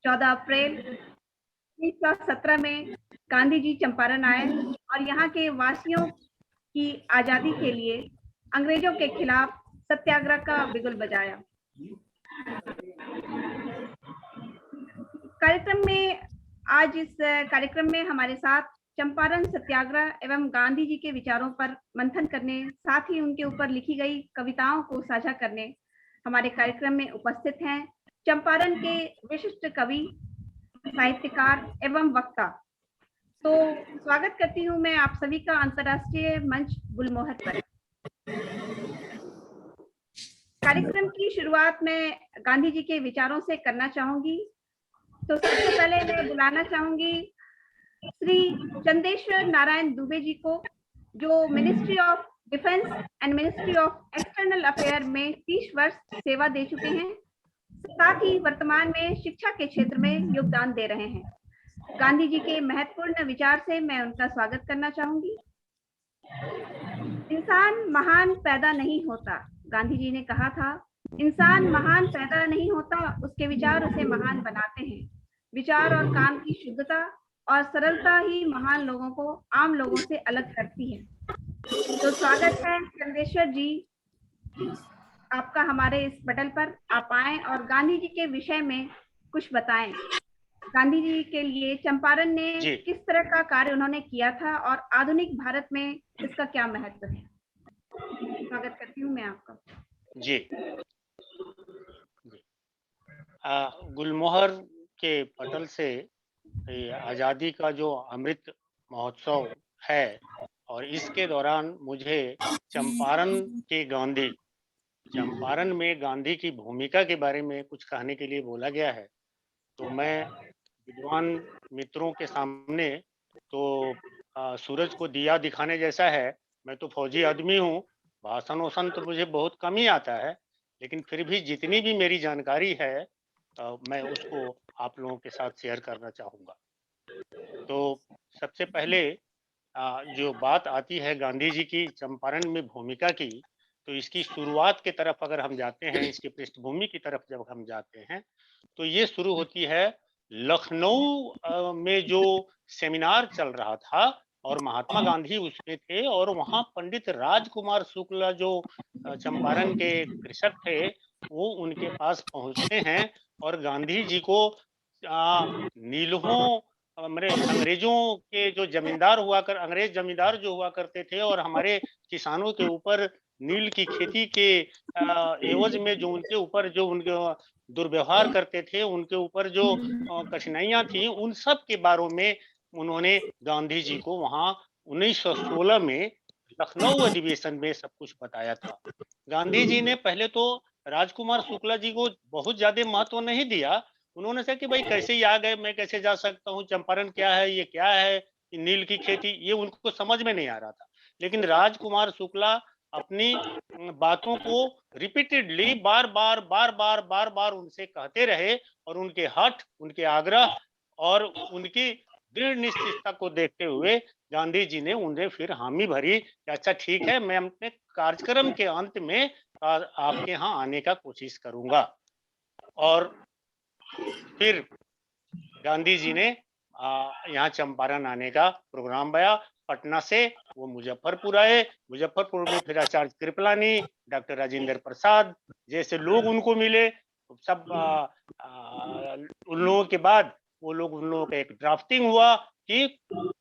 14 अप्रैल 1917 में गांधी जी चंपारण आए और यहाँ के वासियों की आजादी के लिए अंग्रेजों के खिलाफ सत्याग्रह का बिगुल बजाया। आज इस कार्यक्रम में हमारे साथ चंपारण सत्याग्रह एवं गांधी जी के विचारों पर मंथन करने, साथ ही उनके ऊपर लिखी गई कविताओं को साझा करने हमारे कार्यक्रम में उपस्थित हैं चंपारण के विशिष्ट कवि, साहित्यकार एवं वक्ता। तो स्वागत करती हूं मैं आप सभी का अंतर्राष्ट्रीय मंच गुलमोहर पर। कार्यक्रम की शुरुआत मैं गांधी जी के विचारों से करना चाहूंगी। तो सबसे पहले मैं बुलाना चाहूंगी श्री चंदेश्वर नारायण दुबे जी को, जो ministry of defence and ministry of external affair में 30 वर्ष सेवा दे चुके हैं, साथ ही वर्तमान में शिक्षा के क्षेत्र में योगदान दे रहे हैं। गांधी जी के महत्वपूर्ण विचार से मैं उनका स्वागत करना चाहूंगी। इंसान महान पैदा नहीं होता, गांधी जी ने कहा था, इंसान महान पैदा नहीं होता, उसके विचार उसे महान बनाते हैं। विचार और काम की शुद्धता और सरलता ही महान लोगों को आम लोगों से अलग करती है। तो स्वागत है चंदेश्वर जी आपका हमारे इस पटल पर। आप आए और गांधी जी के विषय में कुछ बताएं। गांधी जी के लिए चंपारण ने किस तरह का कार्य उन्होंने किया था और आधुनिक भारत में इसका क्या महत्व है। स्वागत करती हूँ मैं आपका। जी, गुलमोहर के पटल से आज़ादी का जो अमृत महोत्सव है और इसके दौरान मुझे चंपारण में गांधी की भूमिका के बारे में कुछ कहने के लिए बोला गया है। तो मैं विद्वान मित्रों के सामने तो सूरज को दिया दिखाने जैसा है। मैं तो फौजी आदमी हूँ, भाषण वाषण तो मुझे बहुत कम ही आता है, लेकिन फिर भी जितनी भी मेरी जानकारी है मैं उसको आप लोगों के साथ शेयर करना चाहूँगा। तो सबसे पहले जो बात आती है गांधी जी की चंपारण में भूमिका की, तो इसकी शुरुआत की तरफ अगर हम जाते हैं, इसकी पृष्ठभूमि की तरफ जब हम जाते हैं, तो ये शुरू होती है लखनऊ में जो सेमिनार चल रहा था और महात्मा गांधी उसमें थे और वहाँ पंडित राजकुमार शुक्ला जो चंपारण के कृषक थे, वो उनके पास पहुँचते हैं और गांधी जी को नीलहों अंग्रेजों के जो अंग्रेज जमींदार जो हुआ करते थे और हमारे किसानों के ऊपर नील की खेती के एवज में जो उनके दुर्व्यवहार करते थे, उनके ऊपर जो कठिनाइयां थी, उन सब के बारे में उन्होंने गांधी जी को वहां 1916 में लखनऊ अधिवेशन में सब कुछ बताया था। गांधी जी ने पहले तो राजकुमार शुक्ला जी को बहुत ज्यादा महत्व नहीं दिया। उन्होंने कहा कि भाई कैसे ही आ गए, मैं कैसे जा सकता हूँ, चंपारण क्या है, ये क्या है, नील की खेती, ये उनको समझ में नहीं आ रहा था। लेकिन राजकुमार शुक्ला अपनी बातों को रिपीटेडली बार बार उनसे कहते रहे और उनके हठ, उनके आग्रह और उनकी दृढ़ निश्चितता को देखते हुए गांधी जी ने उन्हें फिर हामी भरी कि अच्छा ठीक है, मैं अपने कार्यक्रम के अंत में आपके यहाँ आने का कोशिश करूंगा। और फिर गांधी जी ने यहाँ चंपारण आने का प्रोग्राम बनाया। पटना से वो मुजफ्फरपुर आए। मुजफ्फरपुर में फिर आचार्य कृपलानी, डॉक्टर राजेंद्र प्रसाद जैसे लोग उनको मिले। सब उन लोगों के बाद उन लोगों का एक ड्राफ्टिंग हुआ कि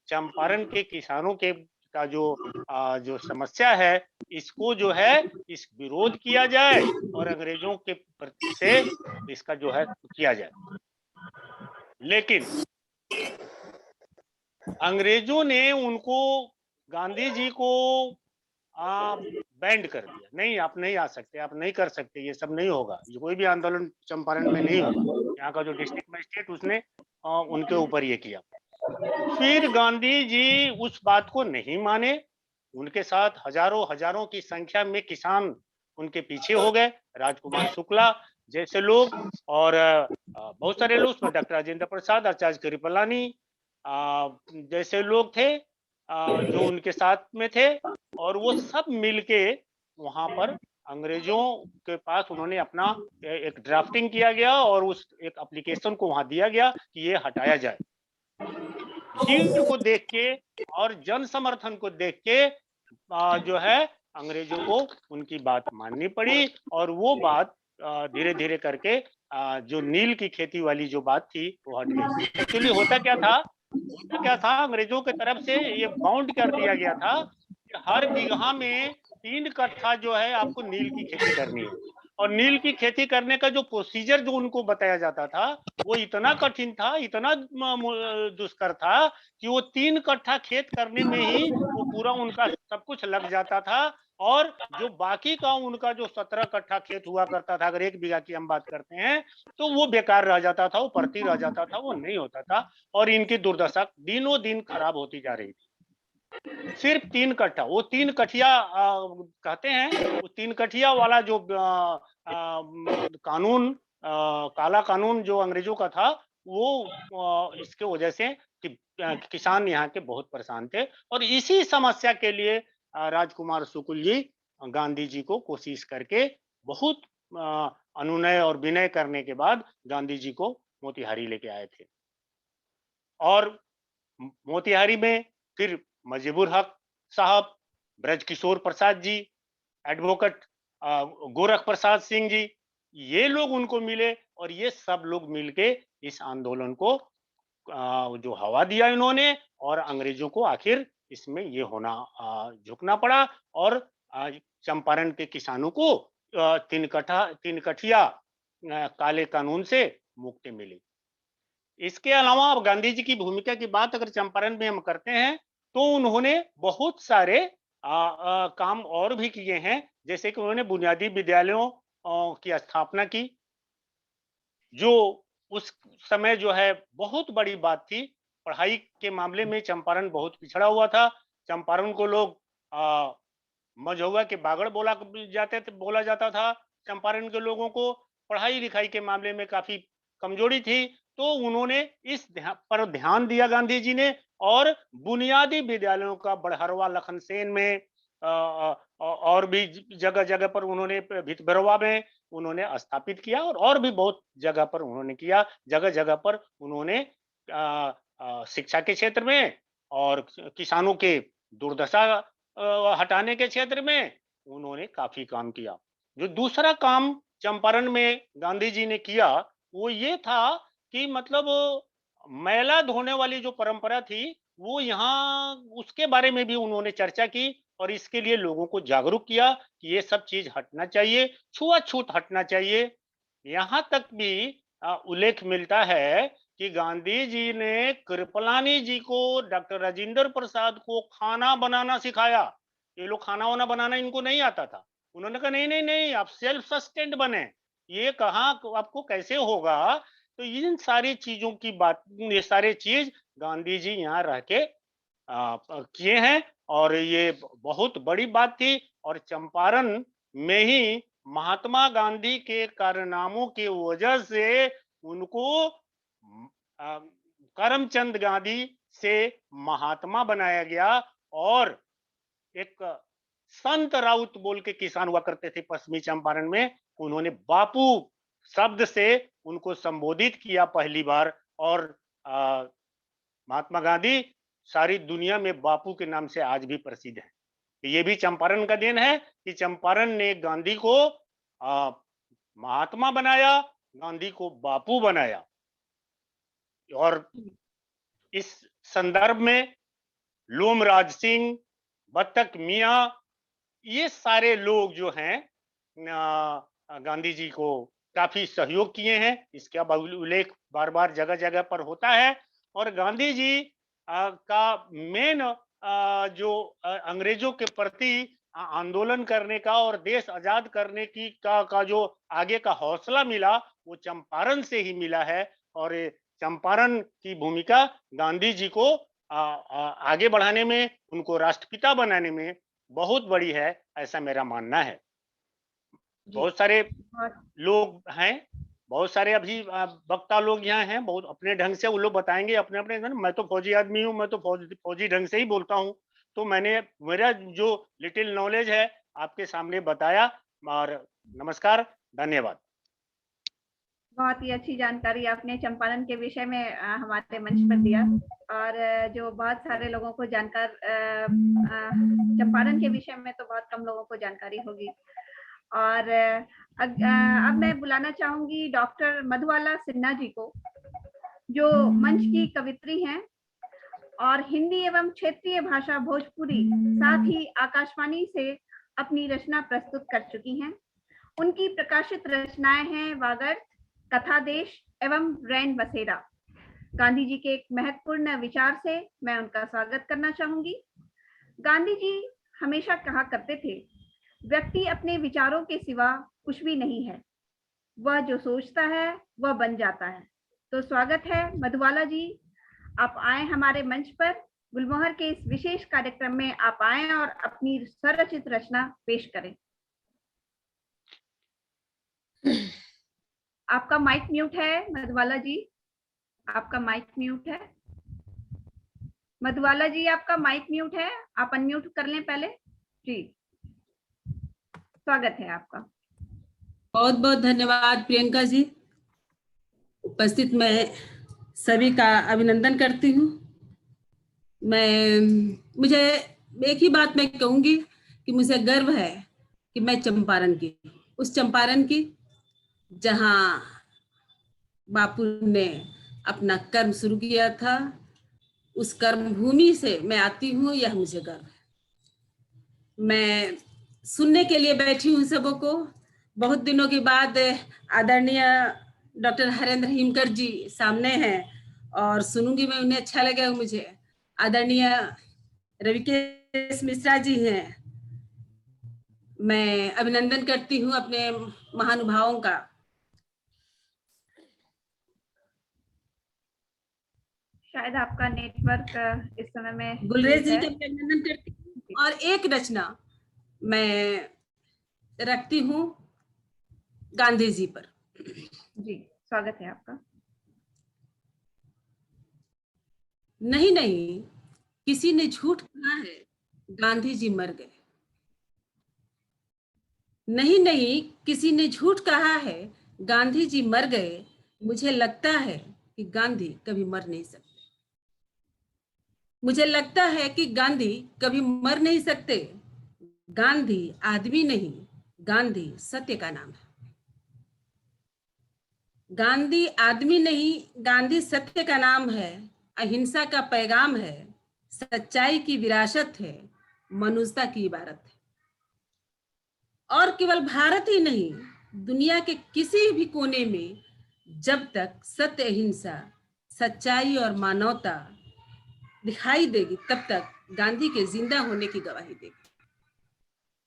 चंपारण के किसानों के का जो समस्या है, इसको जो है इस विरोध किया जाए और अंग्रेजों के प्रति से इसका जो है किया जाए। लेकिन अंग्रेजों ने उनको गांधी जी को बैंड कर दिया। नहीं, आप नहीं आ सकते, आप नहीं कर सकते, ये सब नहीं होगा, ये कोई भी आंदोलन चंपारण में नहीं होगा। यहाँ का जो डिस्ट्रिक्ट मजिस्ट्रेट उसने उनके ऊपर ये किया। फिर गांधी जी उस बात को नहीं माने। उनके साथ हजारों की संख्या में किसान उनके पीछे हो गए। राजकुमार शुक्ला जैसे लोग और बहुत सारे लोग, उसमें डॉक्टर राजेंद्र प्रसाद, आचार्य कृपलानी जैसे लोग थे जो उनके साथ में थे और वो सब मिलके वहां पर अंग्रेजों के पास उन्होंने अपना एक ड्राफ्टिंग किया गया और उस एक एप्लीकेशन को वहां दिया गया कि ये हटाया जाए। भीड़ को देख के और जन समर्थन को देख के जो है अंग्रेजों को उनकी बात माननी पड़ी और वो बात धीरे धीरे करके जो नील की खेती वाली जो बात थी वो हट गई। एक्चुअली होता क्या था, अंग्रेजों की तरफ से ये बाउंड कर दिया गया था कि हर बीघा में 3 कट्ठा जो है आपको नील की खेती करनी है। और नील की खेती करने का जो प्रोसीजर जो उनको बताया जाता था वो इतना कठिन था, इतना दुष्कर था कि वो 3 कट्ठा खेत करने में ही वो पूरा उनका सब कुछ लग जाता था। और जो बाकी का उनका जो 17 कट्ठा खेत हुआ करता था, अगर 1 बीघा की हम बात करते हैं, तो वो बेकार रह जाता था, वो परती रह जाता था, वो नहीं होता था। और इनकी दुर्दशा दिनों दिन खराब होती जा रही थी। सिर्फ 3 कट्ठा, वो 3 कठिया कहते हैं, वो 3 कठिया वाला जो कानून, काला कानून जो अंग्रेजों का था, वो इसके वजह से कि किसान यहाँ के बहुत परेशान थे। और इसी समस्या के लिए राजकुमार शुक्ल जी गांधी जी को कोशिश करके बहुत अनुनय और विनय करने के बाद गांधी जी को मोतिहारी लेके आए थे। और मोतिहारी में फिर मजीबुर हक साहब, ब्रजकिशोर प्रसाद जी, एडवोकेट गोरख प्रसाद सिंह जी, ये लोग उनको मिले और ये सब लोग मिलके इस आंदोलन को जो हवा दिया इन्होंने। और अंग्रेजों को आखिर इसमें ये होना झुकना पड़ा और चंपारण के किसानों को 3 कठिया काले कानून से मुक्ति मिली। इसके अलावा अब गांधी जी की भूमिका की बात अगर चंपारण में हम करते हैं तो उन्होंने बहुत सारे काम और भी किए हैं। जैसे कि उन्होंने बुनियादी विद्यालयों की स्थापना की, जो उस समय जो है बहुत बड़ी बात थी। पढ़ाई के मामले में चंपारण बहुत पिछड़ा हुआ था। चंपारण को लोग मझौगा के बागड़ बोला जाता था। चंपारण के लोगों को पढ़ाई लिखाई के मामले में काफी कमजोरी थी। तो उन्होंने इस पर ध्यान दिया गांधी जी ने और बुनियादी विद्यालयों का बढ़हरवा लखनसेन में और भी जगह जगह पर उन्होंने भितभरवा में उन्होंने स्थापित किया और भी बहुत जगह पर उन्होंने किया। जगह जगह पर उन्होंने शिक्षा के क्षेत्र में और किसानों के दुर्दशा हटाने के क्षेत्र में उन्होंने काफी काम किया। जो दूसरा काम चंपारण में गांधी जी ने किया वो ये था कि मतलब मैला धोने वाली जो परंपरा थी वो यहाँ उसके बारे में भी उन्होंने चर्चा की और इसके लिए लोगों को जागरूक किया कि ये सब चीज हटना चाहिए, छुआछूत हटना चाहिए। यहाँ तक भी उल्लेख मिलता है कि गांधी जी ने कृपलानी जी को, डॉक्टर राजेंद्र प्रसाद को खाना बनाना सिखाया। ये लोग खाना वाना बनाना इनको नहीं आता था। उन्होंने कहा नहीं नहीं नहीं, आप सेल्फ सस्टेंड बने। ये कहाँ आपको कैसे होगा? तो इन सारी चीजों की बात, ये सारे चीज गांधी जी यहाँ रह के किए हैं और ये बहुत बड़ी बात थी। और चंपारण में ही महात्मा गांधी के कारनामों की वजह से उनको करमचंद गांधी से महात्मा बनाया गया। और एक संत राउत बोल के किसान हुआ करते थे पश्चिमी चंपारण में, उन्होंने बापू शब्द से उनको संबोधित किया पहली बार। और महात्मा गांधी सारी दुनिया में बापू के नाम से आज भी प्रसिद्ध है। ये भी चंपारण का देन है कि चंपारण ने गांधी को महात्मा बनाया, गांधी को बापू बनाया। और इस संदर्भ में लोमराज सिंह, बत्तक मियाँ, ये सारे लोग जो हैं गांधी जी को काफी सहयोग किए हैं। इसका उल्लेख बार बार जगह जगह पर होता है। और गांधी जी का मेन जो अंग्रेजों के प्रति आंदोलन करने का और देश आजाद करने की का जो आगे का हौसला मिला वो चंपारण से ही मिला है। और चंपारण की भूमिका गांधी जी को आगे बढ़ाने में, उनको राष्ट्रपिता बनाने में बहुत बड़ी है, ऐसा मेरा मानना है। बहुत सारे लोग हैं, बहुत सारे अभी वक्ता लोग यहाँ हैं, बहुत अपने ढंग से वो लोग बताएंगे अपने अपने। मैं तो फौजी आदमी हूँ, मैं तो फौजी ढंग से ही बोलता हूँ। तो मैंने मेरा जो लिटिल नॉलेज है आपके सामने बताया। और नमस्कार, धन्यवाद। बहुत ही अच्छी जानकारी आपने चंपारण के विषय में हमारे मंच पर दिया, और जो बहुत सारे लोगों को चंपारण के विषय में तो बहुत कम लोगों को जानकारी होगी। और अब मैं बुलाना चाहूंगी डॉक्टर मधुबाला सिन्हा जी को, जो मंच की कवित्री हैं और हिंदी एवं क्षेत्रीय भाषा भोजपुरी साथ ही आकाशवाणी से अपनी रचना प्रस्तुत कर चुकी हैं। उनकी प्रकाशित रचनाएं हैं वागर्थ, कथादेश एवं रैन बसेरा। गांधी जी के एक महत्वपूर्ण विचार से मैं उनका स्वागत करना चाहूंगी। गांधी जी हमेशा कहा करते थे, व्यक्ति अपने विचारों के सिवा कुछ भी नहीं है, वह जो सोचता है वह बन जाता है। तो स्वागत है मधुबाला जी, आप आए हमारे मंच पर। गुलमोहर के इस विशेष कार्यक्रम में आप आए और अपनी स्वरचित रचना पेश करें। आपका माइक म्यूट है मधुबाला जी, आपका माइक म्यूट है। मधुबाला जी आपका माइक म्यूट है, आप अनम्यूट कर लें पहले जी। स्वागत है आपका। बहुत बहुत धन्यवाद प्रियंका जी। उपस्थित मैं सभी का अभिनंदन करती हूँ। मुझे एक ही बात मैं कहूंगी कि मुझे गर्व है कि मैं चंपारण की, उस चंपारण की जहाँ बापू ने अपना कर्म शुरू किया था, उस कर्म भूमि से मैं आती हूँ, यह मुझे गर्व है। मैं सुनने के लिए बैठी हूँ सबों को। बहुत दिनों के बाद आदरणीय डॉक्टर हरेंद्र हिमकर जी सामने हैं और सुनूंगी मैं, उन्हें अच्छा लगेगा मुझे। आदरणीय रविकेश मिश्रा जी हैं, मैं अभिनंदन करती हूँ अपने महानुभावों का। शायद आपका नेटवर्क इस समय में गुलरेज जी का अभिनंदन करती हूँ। और एक रचना मैं रखती हूँ गांधी जी पर। जी स्वागत है आपका। नहीं नहीं, किसी ने झूठ कहा है, गांधी जी मर गए। नहीं नहीं, किसी ने झूठ कहा है, गांधी जी मर गए। मुझे लगता है कि गांधी कभी मर नहीं सकते। मुझे लगता है कि गांधी कभी मर नहीं सकते। गांधी आदमी नहीं, गांधी सत्य का नाम है। गांधी आदमी नहीं, गांधी सत्य का नाम है। अहिंसा का पैगाम है, सच्चाई की विरासत है, मनुष्यता की इबारत है। और केवल भारत ही नहीं, दुनिया के किसी भी कोने में जब तक सत्य, अहिंसा, सच्चाई और मानवता दिखाई देगी, तब तक गांधी के जिंदा होने की गवाही देगी।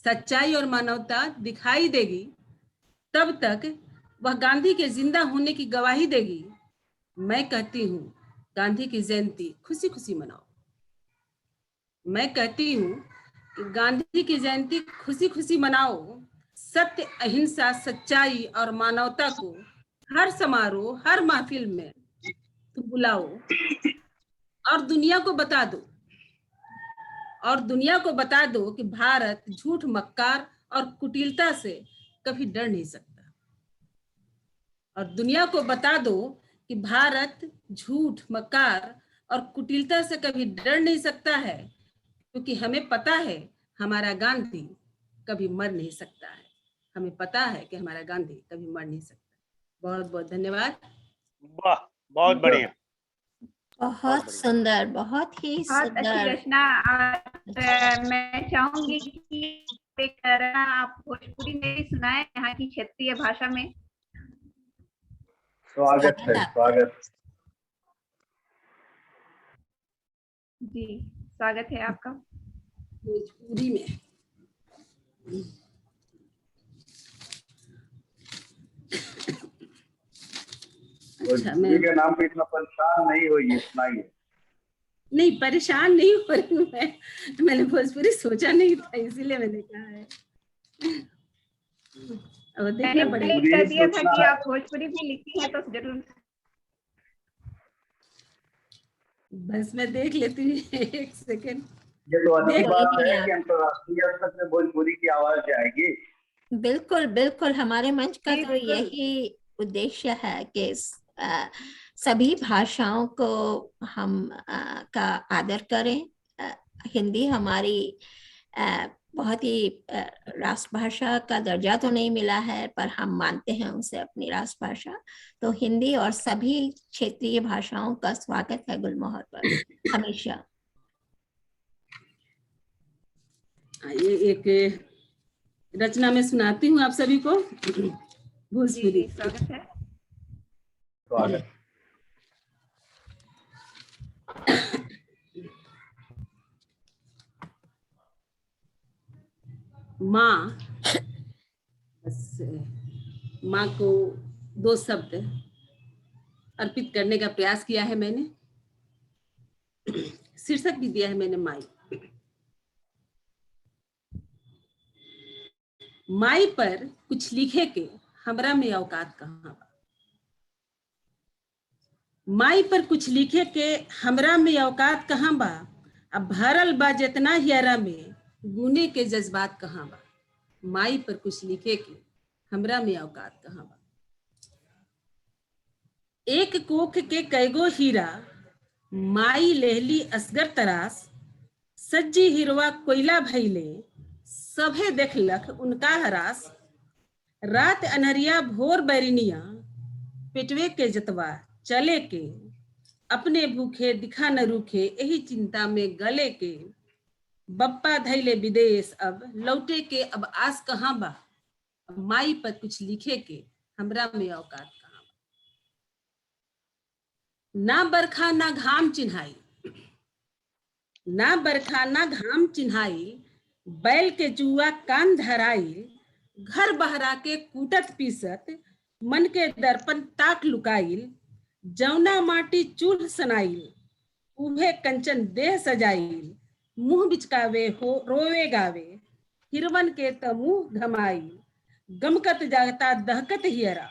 सच्चाई और मानवता दिखाई देगी, तब तक वह गांधी के जिंदा होने की गवाही देगी। मैं कहती हूँ, गांधी की जयंती खुशी खुशी मनाओ। मैं कहती हूँ कि गांधी की जयंती खुशी खुशी मनाओ। सत्य, अहिंसा, सच्चाई और मानवता को हर समारोह, हर महफिल में तुम बुलाओ और दुनिया को बता दो, कि भारत झूठ, मक्कार और कुटिलता से कभी डर नहीं सकता। और दुनिया को बता दो कि भारत झूठ, मक्कार और कुटिलता से कभी डर नहीं सकता है, क्योंकि हमें पता है हमारा गांधी कभी मर नहीं सकता है। हमें पता है कि हमारा गांधी कभी मर नहीं सकता। बहुत बहुत धन्यवाद। वाह, बहुत बढ़िया, बहुत सुंदर, बहुत ही बहुत अच्छी सुंदर। रचना। मैं चाहूंगी कि एक रचना आप भोजपुरी में भी सुनाएं, यहाँ की क्षेत्रीय भाषा में। स्वागत है, स्वागत। जी स्वागत है आपका। भोजपुरी में भोजपुरी के नाम पे इतना परेशान नहीं होइए, सुनाइए। नहीं, परेशान नहीं हो रही हूँ मैं। मैंने भोजपुरी सोचा नहीं था, इसीलिए मैंने कहा है। अब देखना पड़ेगा। कर दिया था कि आप भोजपुरी भी लिखती हैं, तो जरूर। बस मैं देख लेती हूँ, एक सेकेंड। ये तो अच्छी बात है कि अंतरराष्ट्रीय स्तर पे भोजपुरी की आवाज जाएगी। बिल्कुल बिल्कुल, हमारे मंच का जी तो बिल्कुल। यही उद्देश्य है कि सभी भाषाओं को हम का आदर करें। हिंदी हमारी बहुत ही राष्ट्रभाषा का दर्जा तो नहीं मिला है, पर हम मानते हैं उसे अपनी राष्ट्रभाषा। तो हिंदी और सभी क्षेत्रीय भाषाओं का स्वागत है गुलमोहर पर हमेशा। ये एक रचना में सुनाती हूँ आप सभी को, जी भोजपुरी। जी स्वागत है। स्वागत। माँ, बस माँ को 2 शब्द अर्पित करने का प्रयास किया है मैंने। शीर्षक भी दिया है मैंने माई। माई पर कुछ लिखे के हमरा में औकात कहाँ बा। माई पर कुछ लिखे के हमरा में औकात कहाँ बा। अब भरल बा जितना हियरा में गुने के जज्बात कहाँ बा। माई पर कुछ लिखे के हमरा में औकात कहाँ बा। एक कोख के कैगो हीरा माई लेहली असगर तरास। सज्जी हिरवा कोयला भैले सभे देखलक उनका हरास। रात अनहरिया भोर बैरिनिया पेटवे के जतवा चले के। अपने भूखे दिखा न रूखे यही चिंता में गले के। बप्पा धैले विदेश अब लौटे के अब आस कहाँ बा। माई पर कुछ लिखे के हमरा में औकात कहाँ बा। ना बरखा ना घाम चिन्हाई, ना बरखा ना घाम चिन्हाई। बैल के जुआ कान धराई। घर बहरा के कूटत पीसत मन के दर्पण ताक लुकाइल। जौना माटी चूल्ह सनाइल उभे कंचन देह सजाइल। मुंह बिचकावे हो रोवे गावे हिरवन के त मुंह घमाइल। गमकत जाता दहकत हियरा,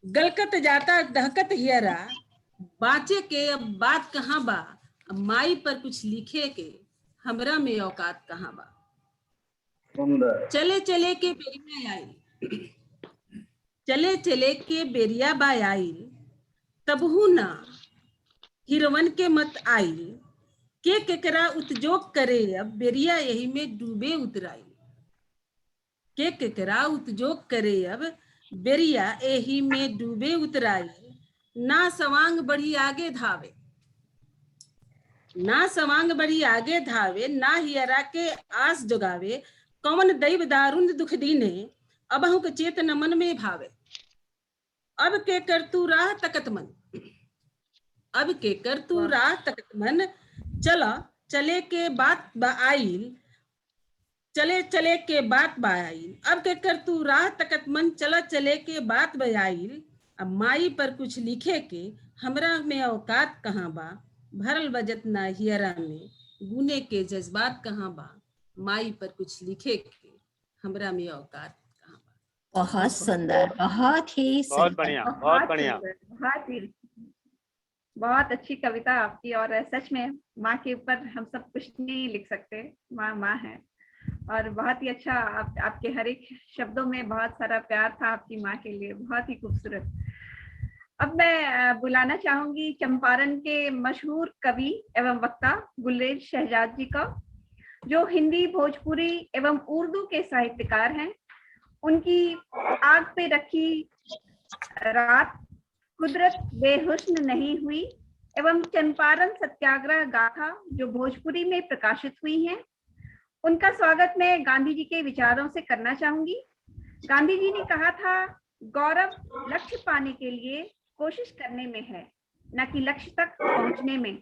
गलकत जाता दहकत हियरा। बाँचे के अब बात कहाँ बा। अब माई पर कुछ लिखे के हमरा में औकात कहाँ बा। सुंदर। चले चले के बेरिया आई, चले चले के बेरिया बा आइल। तबहू ना हिरवन के मत आइल। के केकरा उतजोग करे अब बेरिया यही में डूबे उतराइल। के केकरा उतजोग करे अब बेरिया एही में डूबे उतराई। ना सवांग बढ़ी आगे धावे, ना सवांग बढ़ी आगे धावे। ना हियरा के आस जगावे कौन दैव दारुण दुख दीने अबहु के चेत न मन में भावे। अब के कर तू राह तकत मन, अब के कर तू राह तकत मन। चला चले के बात आइल, चले चले के बात बाइल। अब के कर तू राह तकत मन चला चले के बात बयाइल। अब माई पर कुछ लिखे के हमरा में औकात कहाँ बा। भरल बजत ना हियरा में गुने के जज्बात कहाँ बा। माई पर कुछ लिखे के हमरा में औकात कहाँ बा। बहुत सुंदर, बहुत ही बहुत सुंदर। बढ़िया, बहुत बहुत बढ़िया। सुंदर, बहुत ही बहुत अच्छी कविता आपकी। और सच में माँ के ऊपर हम सब कुछ नहीं लिख सकते, माँ माँ है। और बहुत ही अच्छा, आपके हर एक शब्दों में बहुत सारा प्यार था आपकी माँ के लिए, बहुत ही खूबसूरत। अब मैं बुलाना चाहूंगी चंपारण के मशहूर कवि एवं वक्ता गुलरेज शहजाद जी का, जो हिंदी, भोजपुरी एवं उर्दू के साहित्यकार हैं। उनकी आग पे रखी रात, कुदरत बेहुस्न नहीं हुई एवं चंपारण सत्याग्रह गाथा जो भोजपुरी में प्रकाशित हुई हैं, उनका स्वागत मैं गांधी जी के विचारों से करना चाहूंगी। गांधी जी ने कहा था, गौरव लक्ष्य पाने के लिए कोशिश करने में है, न कि लक्ष्य तक पहुंचने में।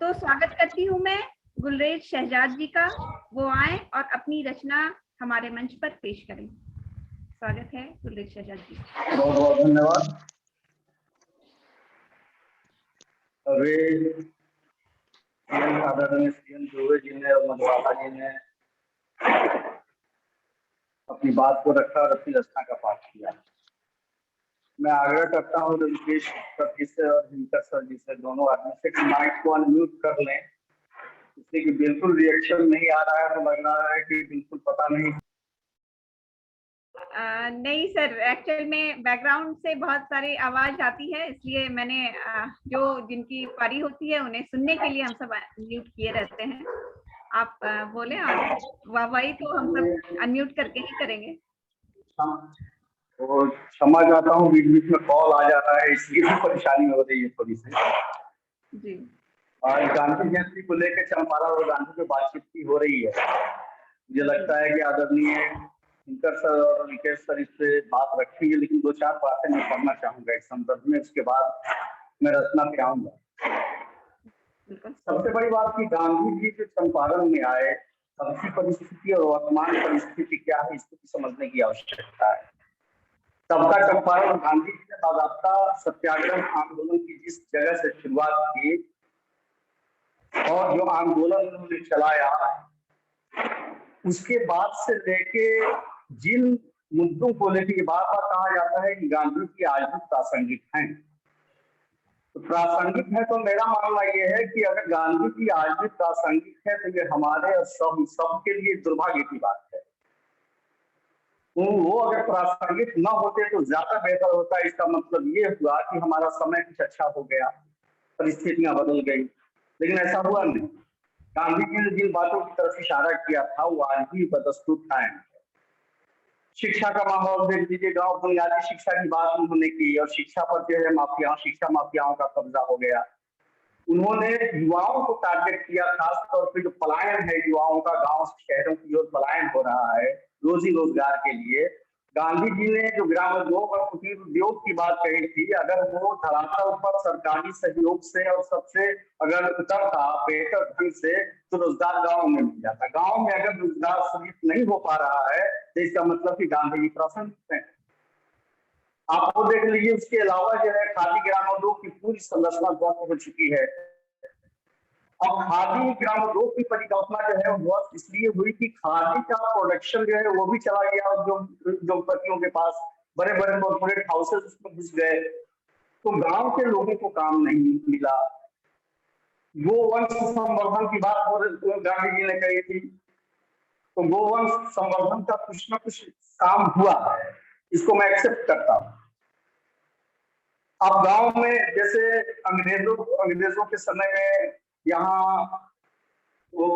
तो स्वागत करती हूं मैं गुलरेज शहजाद जी का, वो आए और अपनी रचना हमारे मंच पर पेश करें। स्वागत है गुलरेज शहजाद जी। बहुत बहुत धन्यवाद। अभी आदरणीय सीएम जोगे जी ने और मधुबाला जी ने अपनी बात को रखा और अपनी रचना का पाठ किया। मैं आग्रह करता हूँ रविकेश सर जी से और हिमकर सर जी से, दोनों आदमी से कि माइक को अनम्यूट कर लें। इसलिए कि बिल्कुल रिएक्शन नहीं आ रहा है तो लग रहा है कि बिल्कुल पता नहीं नहीं सर, एक्चुअल में बैकग्राउंड से बहुत सारी आवाज आती है, इसलिए मैंने जो जिनकी पारी होती है उन्हें सुनने के लिए हम सब म्यूट किए रहते हैं। आप बोले, और वही तो हम सब अनम्यूट करके ही करेंगे। तो क्षमा चाहता हूँ, बीच बीच में कॉल आ जाता है, इसलिए भी परेशानी हो रही है थोड़ी सी जी। और गांधी जयंती को लेकर चंपारण और गांधी पे बातचीत की हो रही है। मुझे लगता है कि आदरणीय दिनकर सर और निकेश सर इस पे बात रखेंगे, लेकिन 2-4 बातें मैं करना चाहूंगा इस संदर्भ में, उसके बाद मैं रचना पे आऊंगा। सबसे बड़ी बात कि गांधी जी जो चंपारण में आए, सबकी परिस्थिति और वर्तमान परिस्थिति क्या है इसको समझने की आवश्यकता है। सबका चंपारण गांधी जी ने बाजाबता सत्याग्रह आंदोलन की जिस जगह से शुरुआत की और जो आंदोलन उन्होंने चलाया, उसके बाद से लेके जिन मुद्दों को लेकर बार बार कहा जाता है कि गांधी की आज भी प्रासंगिक हैं, तो प्रासंगिक है तो मेरा मानना यह है कि अगर गांधी जी आज भी प्रासंगिक है तो ये हमारे और सबके लिए दुर्भाग्य की बात है। वो अगर प्रासंगिक न होते तो ज्यादा बेहतर होता। इसका मतलब ये हुआ कि हमारा समय कुछ अच्छा हो गया, परिस्थितियां बदल गई, लेकिन ऐसा हुआ नहीं। गांधी जी ने जिन बातों की तरफ इशारा किया था वो आज भी बदस्तूर कायम है। शिक्षा का माहौल देख लीजिए, गांव बुनियादी शिक्षा की बात उन्होंने की और शिक्षा पर जो है शिक्षा माफियाओं का कब्जा हो गया। उन्होंने युवाओं को टारगेट किया, खासतौर पर जो पलायन है युवाओं का, गांव से शहरों की ओर पलायन हो रहा है रोजी रोजगार के लिए। गांधी जी ने जो ग्रामोद्योग और कुटीर उद्योग की बात कही थी, अगर वो धरातल पर सरकारी सहयोग से और सबसे अगर उतरता बेहतर ढंग से तो रोजगार गांव में मिल जाता। गांव में अगर रोजगार सृजित नहीं हो पा रहा है तो इसका मतलब कि गांधी जी प्रासंगिक है। आप वो देख लीजिए, उसके अलावा जो है खादी ग्रामोद्योग की पूरी संरचना ध्वस्त हो चुकी है और खादी ग्रामोद्योग की परिकल्पना जो है वो इसलिए हुई कि खादी का प्रोडक्शन जो है वो भी चला गया और जो उद्योगपतियों के पास बड़े बड़े कॉर्पोरेट हाउसेस उसमें घुस गए, तो गांव के लोगों को काम नहीं मिला। गोवंश संवर्धन की बात गांधी जी ने कही थी, तो गोवंश संवर्धन का कुछ ना कुछ काम हुआ है, इसको मैं एक्सेप्ट करता हूं। अब गांव में जैसे अंग्रेजों के समय में यहाँ वो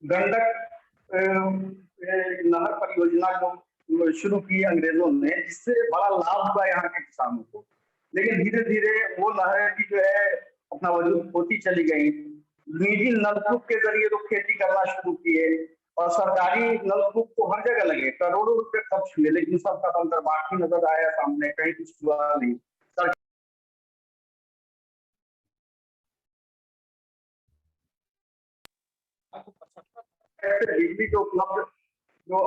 गंडक नहर परियोजना को शुरू की अंग्रेजों ने, जिससे बड़ा लाभ हुआ यहाँ के किसानों को, लेकिन धीरे धीरे वो नहर की जो है अपना वजूद होती चली गई। निजी नलकूप के जरिए लोग खेती करना शुरू किए और सरकारी नलकूप तो हर जगह लगे, करोड़ों रुपए खर्च हुए, लेकिन सबका अंतर बाकी नजर आया सामने, कहीं कुछ हुआ नहीं। बिजली जो उपलब्ध जो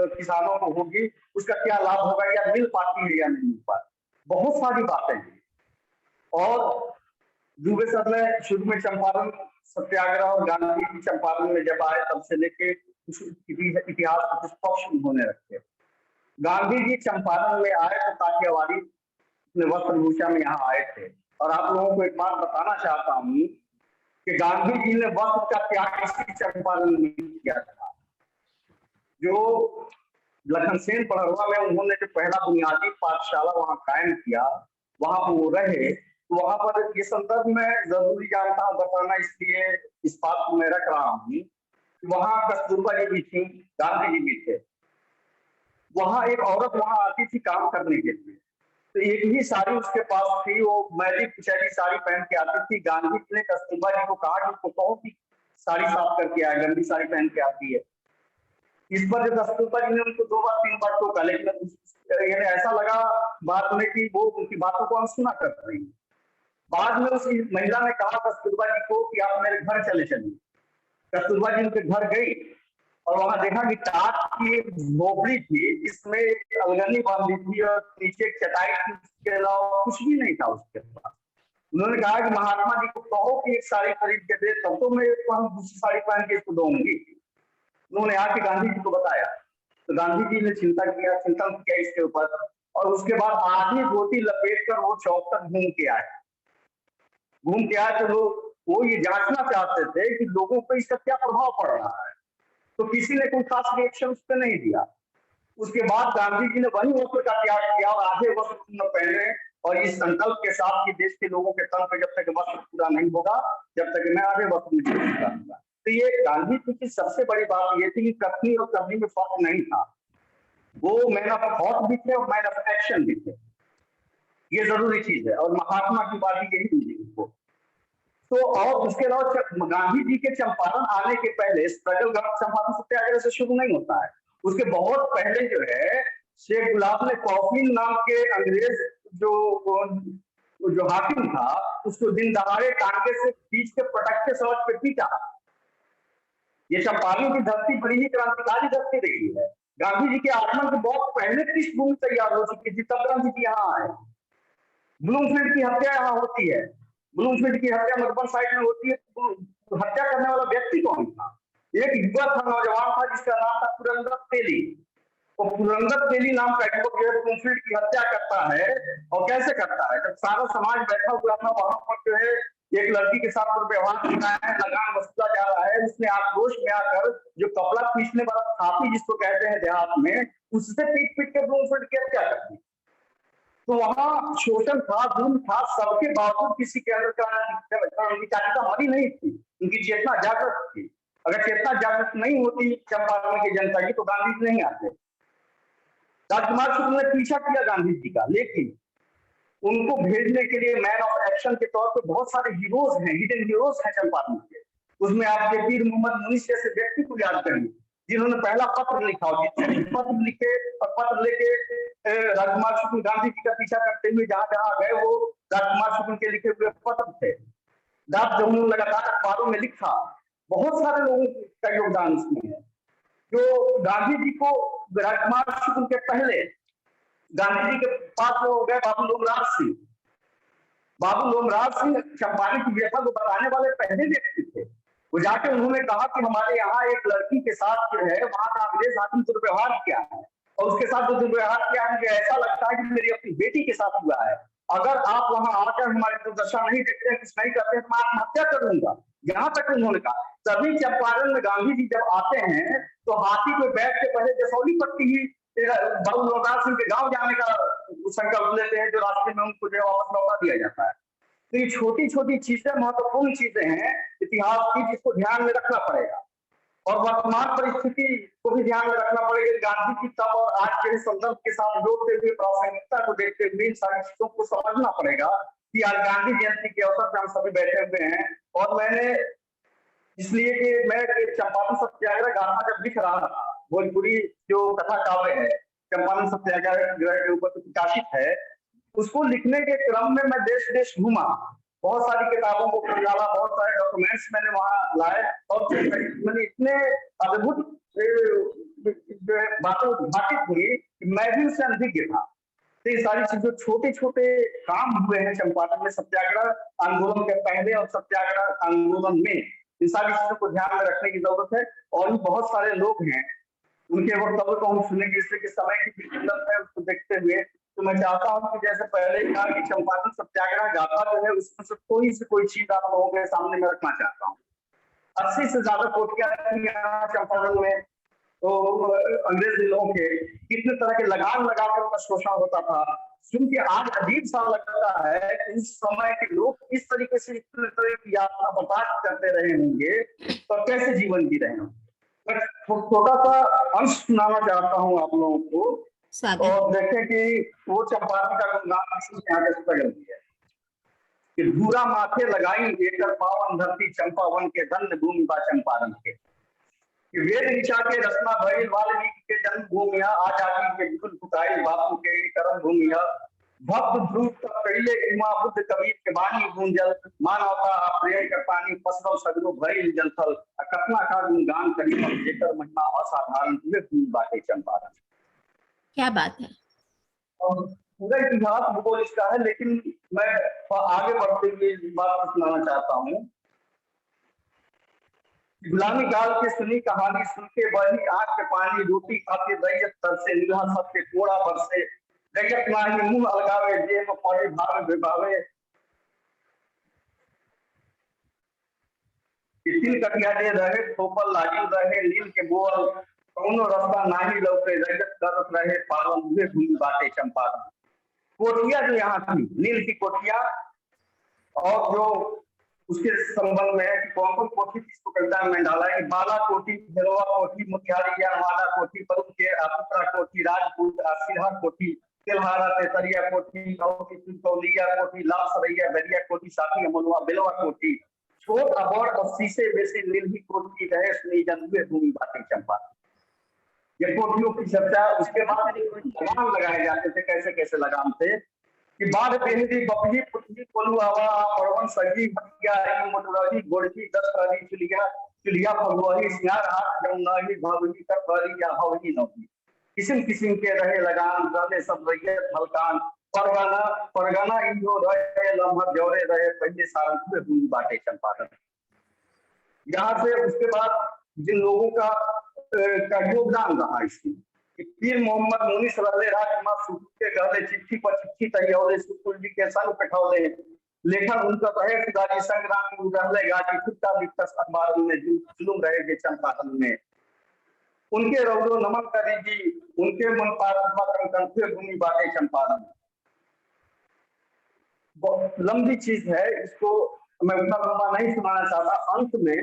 किसानों को होगी उसका क्या लाभ होगा, या मिल पाती है या नहीं मिल पाती, बहुत सारी बातें हैं। और दुबे सर ने शुरू में चंपारण सत्याग्रह और गांधी की चंपारण में जब आए तब से लेके इतिहास प्रतिष्पक्ष उन्होंने रखे। गांधी जी चंपारण में आए तो काठियावाड़ी वस्त्रभूषा में यहाँ आए थे, और आप लोगों को एक बात बताना चाहता हूँ कि गांधी जी ने वस्त्र का त्याग इसी चंपारण में किया था। जो लखन सेन पढ़रवा में उन्होंने जो पहला बुनियादी पाठशाला वहां कायम किया, वहां वो रहे, तो वहां पर ये संदर्भ में जरूरी जानता हूं बताना, इसलिए इस बात को मैं रख रहा हूँ कि वहां कस्तूरबा जी भी थी, गांधी जी भी थे। वहां एक औरत वहां आती थी काम करने के लिए, तो एक ही साड़ी उसके पास थी, वो मैली कुचैली साड़ी पहन के आती थी। गांधी जी ने कस्तूरबा जी को कहा कि उसको कहो कि साड़ी साफ करके आए, गंदी साड़ी पहन के आती है। इस पर जो कस्तूरबा जी ने उनको 2 बार 3 बार टोका, लेकिन ऐसा लगा बात में कि वो उनकी बातों को अनसुना कर रही। बाद में उस महिला ने कहा कस्तूरबा जी को कि आप मेरे घर चले चलिए। कस्तूरबा जी उनके घर गई और वहां देखा कि टाट की एक झोपड़ी थी जिसमें एक अलगनी बांधी थी और नीचे एक चटाई थी, उसके अलावा कुछ भी नहीं था उसके पास। उन्होंने कहा कि महात्मा जी को कहो कि एक साड़ी खरीद के दे, तब तो मैं दूसरी साड़ी पहन के इसको दूंगी। उन्होंने आके गांधी जी को बताया, तो गांधी जी ने चिंतन किया इसके ऊपर, और उसके बाद आधी धोती लपेट कर वो चौक तक घूम के आए। तो लोग वो ये जांचना चाहते थे कि लोगों पर इसका क्या प्रभाव पड़ रहा है, तो किसी ने कोई खास रिएक्शन उस पर नहीं दिया। उसके बाद गांधी जी ने वही वस्त्र का त्याग किया और आधे वस्त्र न पहने, और इस संकल्प के साथ कि देश के लोगों के तन पे जब तक वस्त्र पूरा नहीं होगा, जब तक मैं आधे वस्त्र में नहीं करूंगा। तो ये गांधी जी की सबसे बड़ी बात ये थी कि कथनी और करनी में फर्क नहीं था, वो मैन ऑफ थॉट भी थे और मैन ऑफ एक्शन भी थे, ये जरूरी चीज है। और महात्मा की बात भी यही मिली उनको। तो और उसके अलावा गांधी जी के चंपारण आने के पहले स्ट्रगल चंपारण सत्याग्रह से शुरू नहीं होता है, उसके बहुत पहले जो है शेख गुलाब ने कॉफिन नाम के अंग्रेज जो हाकिम था उसको दिन दहाड़े टांगे से खींच के पटक के सड़क पे पीटा। ये चंपारण की धरती बड़ी ही क्रांतिकारी धरती रही है। गांधी जी के आगमन के बहुत पहले पृष्ठभूमि तैयार हो चुकी थी, तब गांधी जी यहाँ आए। ब्लूमफील्ड की हत्या यहाँ होती है, ब्लूमफील्ड की हत्या मधुबन साइड में होती है। हत्या करने वाला व्यक्ति कौन था? एक युवा था, नौजवान था, जिसका नाम था पुरंदर तेली। और पुरंदर तेली नाम का युवक जो है ब्लूमफील्ड की हत्या करता है। और कैसे करता है? जब सारा समाज बैठा हुआ था वहां पर जो है एक लड़की के साथ दुर्व्यवहार कर रहा है, लगान वसूला जा रहा है, उसने आक्रोश में आकर जो कपड़ा पीसने वाला थापी जिसको कहते हैं देहात में, उससे पीट पीट के ब्लूमफील्ड की हत्या कर दी। तो वहां शोषण था, जुल्म था, सबके बावजूद किसी के अंदर क्रांतिकारिता मरी नहीं थी, उनकी चेतना जागृत थी। अगर चेतना जागृत नहीं होती चंपारण की जनता की तो गांधी जी नहीं आते। राजकुमार शुक्ल ने पीछा किया गांधी जी का, लेकिन उनको भेजने के लिए मैन ऑफ एक्शन के तौर पर बहुत सारे हीरोज हैं, हिडन हीरोज हैं चंपारण के। उसमें आप पीर मोहम्मद मुनीस जैसे व्यक्ति को याद करिए, जिन्होंने पहला पत्र लिखा, जितने पत्र लिखे और पत्र लेके राजकुमार शुक्ल गांधी जी का पीछा करते हुए जहां जहां गए वो राजकुमार शुक्ल के लिखे हुए पत्र थे। जब उन्होंने लगातार अखबारों में लिखा, बहुत सारे लोगों का योगदान इसमें है। जो गांधी जी को राजकुमार शुक्ल के पहले गांधी जी के पास हो गए बाबू लोमराज सिंह। बाबू लोमराज सिंह चंपारण की व्यथा को बताने वाले पहले व्यक्ति थे। वो जाके उन्होंने कहा कि हमारे यहाँ एक लड़की के साथ जो है वहां का अंग्रेज हाकिम दुर्व्यवहार किया है, और उसके साथ जो दुर्व्यवहार किया है मुझे ऐसा लगता है कि मेरी अपनी बेटी के साथ हुआ है। अगर आप वहां आकर हमारी दुर्दशा नहीं देखते हैं, कुछ नहीं करते हैं, तो मैं आत्महत्या कर लूंगा। यहाँ तक उन्होंने कहा। तभी चंपारण में गांधी जी जब आते हैं तो हाथी पे बैठ के पहले जसौली पट्टी ही बाबू लोमराज सिंह के गांव जाने का संकल्प लेते हैं, जो रास्ते में उनको जो वापस लौटा दिया जाता है। तो ये छोटी छोटी चीजें महत्वपूर्ण चीजें हैं इतिहास की, जिसको ध्यान में रखना पड़ेगा और वर्तमान परिस्थिति को भी ध्यान में रखना पड़ेगा। गांधी की तब और आज के संदर्भ के साथ जोड़ते हुए प्रासंगिकता को देखते हुए इन सारी चीजों को समझना पड़ेगा कि आज गांधी जयंती के अवसर पर हम सभी बैठे हुए हैं। और मैंने इसलिए कि मैं चंपारण सत्याग्रह गाथा जब लिख रहा था, भोजपुरी जो कथा काव्य है चंपारण सत्याग्रह के ऊपर प्रकाशित है, उसको लिखने के क्रम में मैं देश देश घूमा, बहुत सारी किताबों को डाला, बहुत सारे डॉक्यूमेंट्स मैंने वहां लाए, और मैंने इतने अद्भुत बातें उद्घाटित हुई कि मैं भी उससे अनभिज्ञ था। तो ये सारी चीजें छोटे छोटे काम हुए हैं चंपारण में सत्याग्रह आंदोलन के पहले और सत्याग्रह आंदोलन में। इन सारी चीजों को ध्यान में रखने की जरूरत है। और भी बहुत सारे लोग हैं, उनके वक्तव्य को हम सुनेंगे, इसलिए कि समय की किल्लत है, उसको देखते हुए तो मैं चाहता हूं कि जैसे पहले कहा कि चंपारण सत्याग्रह गाथा जो है उसमें से कोई चीज आप लोगों के सामने में रखना चाहता हूँ। 80 से ज्यादा कोठियां यहाँ चंपारण में, तो अंग्रेज लोगों के कितने तरह के लगान लगाकर उनका शोषण होता था, क्योंकि आज अजीब सा लगता है कि उस समय के लोग किस तरीके से इतने तरह की यात्रा बर्दाश्त करते रहे होंगे, तो कैसे जीवन जी रहे होंगे। मैं छोटा सा अंश सुनाना चाहता हूँ आप लोगों को, और देखें कि वो चंपारण का गुणगान यहाँ के स्ट्रगल की है कि धूरा माथे लगाई एकर पावन धरती चंपावन के धन्य भूमि बा चंपारण के, कि वेद ऋचा के रचना भइल वाल्मीकि के जन्म भूमि आजादी के विपुल फुटाई बापू के कर्म भूमि भक्त ध्रुव तक कैले उमा बुद्ध कबीर के वाणी गूंजल मानवता प्रेम का पानी पसरल सगरो भइल जलथल कतना का गुणगान करी जेकर महिमा असाधारण हुए भूमि बाटे चंपारण। क्या बात है। और पूरा इतिहास भूगोल इसका है, लेकिन मैं आगे बढ़ते हुए इस बात को सुनाना चाहता हूँ। गुलामी काल के सुनी कहानी सुनते बही आंख के पानी रोटी खाते दैयत तरसे निगाह सबके कोड़ा बरसे दैयत नाही मुंह अलगावे जे को पड़े भावे विभावे तिल कटिया दे रहे ठोपर लागिल रहे नील के बोल कौनो रास्ता नाही लौटे रजत करत रहे पावन हुए भूमि बाटे चंपारण। कोठिया जो यहाँ थी नील की कोठिया, और जो उसके संबंध में है कि कौन कौन कोठी इसको कविता में डाला है कि बाला कोठी, भेलवा कोठी, मोतिहारी ज्ञानवाला कोठी, परुन के आपुत्रा कोठी, राजपूत सिरहा कोठी, तिलहारा तेतरिया कोठी, कौलिया कोठी, लाल सरैया बरिया कोठी, साथी अमलवा बेलवा कोठी, छोट अबोर और शीशे बेसी नील ही कोठी रहे सुनी जन्मे भूमि बाटे चंपा। ये कोठियों की चर्चा। उसके बाद लगाम लगाए जाते थे, कैसे कैसे लगाम थे कि बाढ़ बेहदी बपही पुतली कोलू आवा परवन सगी भटिया मोटरही गोड़की दस्तरी चुलिया फगुआही सियार हाथ जमुनाही भवही तकरी या हवही नौकी। किस्म किस्म के रहे लगाम रहले सब रैयत हलकान परगना इंदो रहे लम्हा जौरे रहे पहले साल हुए भूमि बाटे चंपारण। यहाँ से उसके बाद जिन लोगों का योगदान रहा इसमें, पीर मोहम्मद मुनीस रहले राजकुमार सुकुल के गहले चिट्ठी पर चिट्ठी तैयारे सुकुल जी के संग बैठौले लेखन उनका रहे खुदारी संग्राम रहले गाजी खुदा लिखस अखबार में जुलूम रहे जे चंपारण में। उनके रौदो नमन करी जी उनके मन पार कंठे भूमि बाटे चंपारण। बहुत लंबी चीज है, इसको मैं उतना लंबा नहीं सुनाना चाहता। अंत में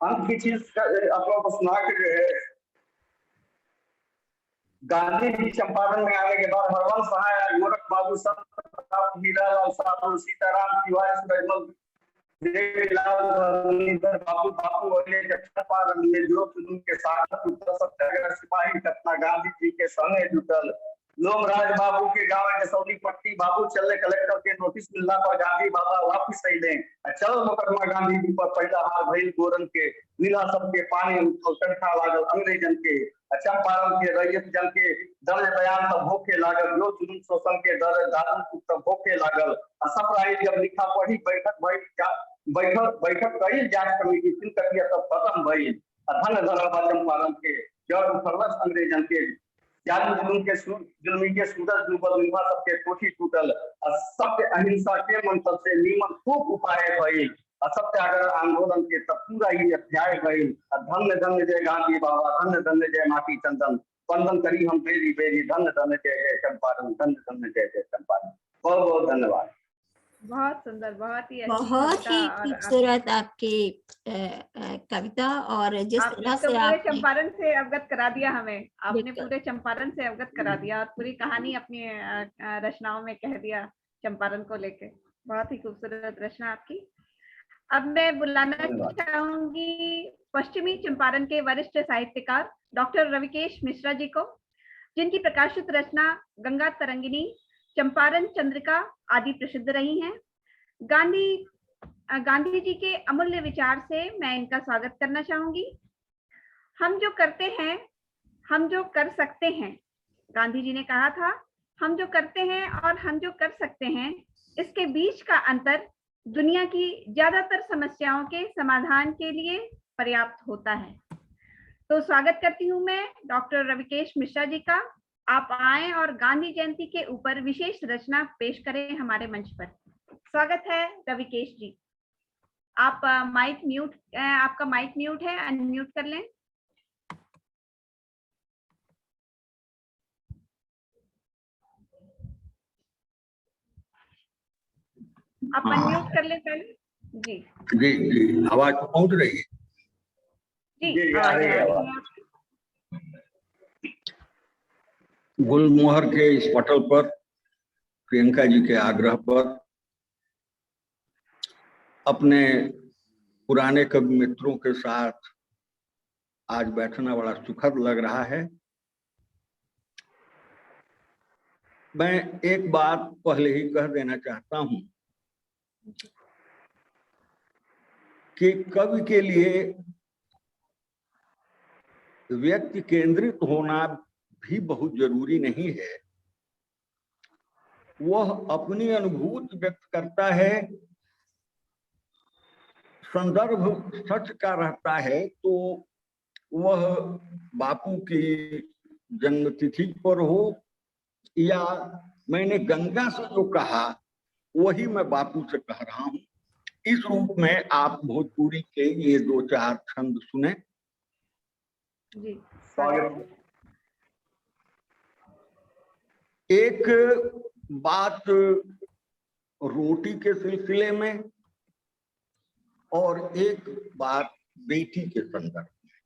अंत की चीज आप लोगों को सुना के जो है, गांधी जी चंपारण में आने के बाद हरवंश सहाय गोरख बाबू संत हीरालाल साहू सीताराम तिवारी सुरजमल बाबू बाबू चंपारण में जो के साथ सिपाही घटना गांधी जी के संगे जुटल। लोमराज बाबू के गांव जसौली पट्टी बाबू चले कलेक्टर के नोटिस मिलना पर गांधी बाबा वापिस अले। चल मुकदमा गांधी जी पर पहला हार भइल गोरन के नीला सबके पानी कंठा लागल अंग्रेजन के। चंपारण के रैयत जन के दर्ज बयान तब होके लागल, जो जुलूम शोषण के दर दारू तब होके लागल। सप्राही जब लिखा पढ़ी बैठक कई जांच कमेटी फिर करिया तब खत्म भइल। धन धराबा चंपारण के जड़ उठलस अंग्रेजन के जादू जुलूम के जुलमी के सूरज डूबल निभा सबके कोठी टूटल। सत्य अहिंसा के मंत्र से नीमन खूब उपाय भइल। सत्याग्रह आंदोलन के तब पूरा ही अध्याय भइल। धन्य धन्य जय गांधी बाबा, धन्य धन्य जय माटी चंदन, वंदन करी हम बेरी बेरी, धन्य धन्य जय जय चंपारण, धन्य धन्य जय जय चंपारण। बहुत बहुत धन्यवाद। बहुत सुंदर, बहुत ही बहुत ही खूबसूरत आपकी कविता। और जिस तरह से पूरे आपने चंपारण से अवगत करा दिया हमें, आपने पूरे चंपारण से अवगत करा दिया और पूरी कहानी अपनी रचनाओं में कह दिया चंपारण को लेके। बहुत ही खूबसूरत रचना आपकी। अब मैं बुलाना चाहूंगी पश्चिमी चंपारण के वरिष्ठ साहित्यकार डॉक्टर रविकेश मिश्रा जी को, जिनकी प्रकाशित रचना गंगा तरंगिनी, चंपारण चंद्रिका आदि प्रसिद्ध रही हैं। गांधी जी के अमूल्य विचार से मैं इनका स्वागत करना चाहूंगी। हम जो करते हैं, हम जो कर सकते हैं, गांधी जी ने कहा था, हम जो करते हैं और हम जो कर सकते हैं, इसके बीच का अंतर दुनिया की ज्यादातर समस्याओं के समाधान के लिए पर्याप्त होता है। तो स्वागत करती हूँ मैं डॉक्टर रविकेश मिश्रा जी का। आप आए और गांधी जयंती के ऊपर विशेष रचना पेश करें हमारे मंच पर। स्वागत है रविकेश जी। आप माइक म्यूट, आपका माइक म्यूट है, अनम्यूट कर लें। आप अनम्यूट कर लें पहले। जी जी जी, आवाज पहुंच रही है? जी आ रही है। गुलमोहर के इस पटल पर प्रियंका जी के आग्रह पर अपने पुराने कवि मित्रों के साथ आज बैठना बड़ा सुखद लग रहा है। मैं एक बात पहले ही कह देना चाहता हूं कि कवि के लिए व्यक्ति केंद्रित होना भी बहुत जरूरी नहीं है। वह अपनी अनुभूति व्यक्त करता है, संदर्भ सच का रहता है, तो वह बापू की जन्मतिथि पर हो या मैंने गंगा से जो कहा वही मैं बापू से कह रहा हूं। इस रूप में आप भोजपुरी के ये 2-4 छंद सुने। जी स्वागत। एक बात रोटी के सिलसिले में और एक बात बेटी के संदर्भ में।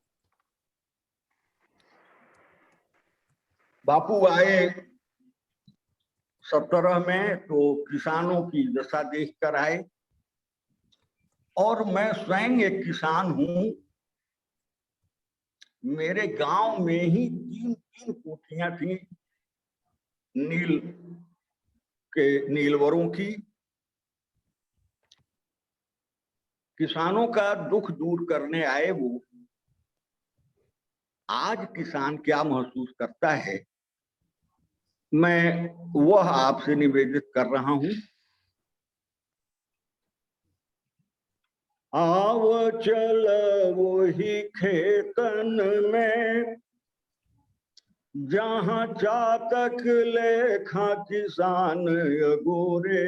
बापू आए 17 में तो किसानों की दशा देख कर आए, और मैं स्वयं एक किसान हूं। मेरे गांव में ही 3 कोठियां थी नीलवरों की। किसानों का दुख दूर करने आए वो। आज किसान क्या महसूस करता है, मैं वह आपसे निवेदित कर रहा हूं। आव चल वही खेतन में, जहां चातक लेखा किसान अगोरे।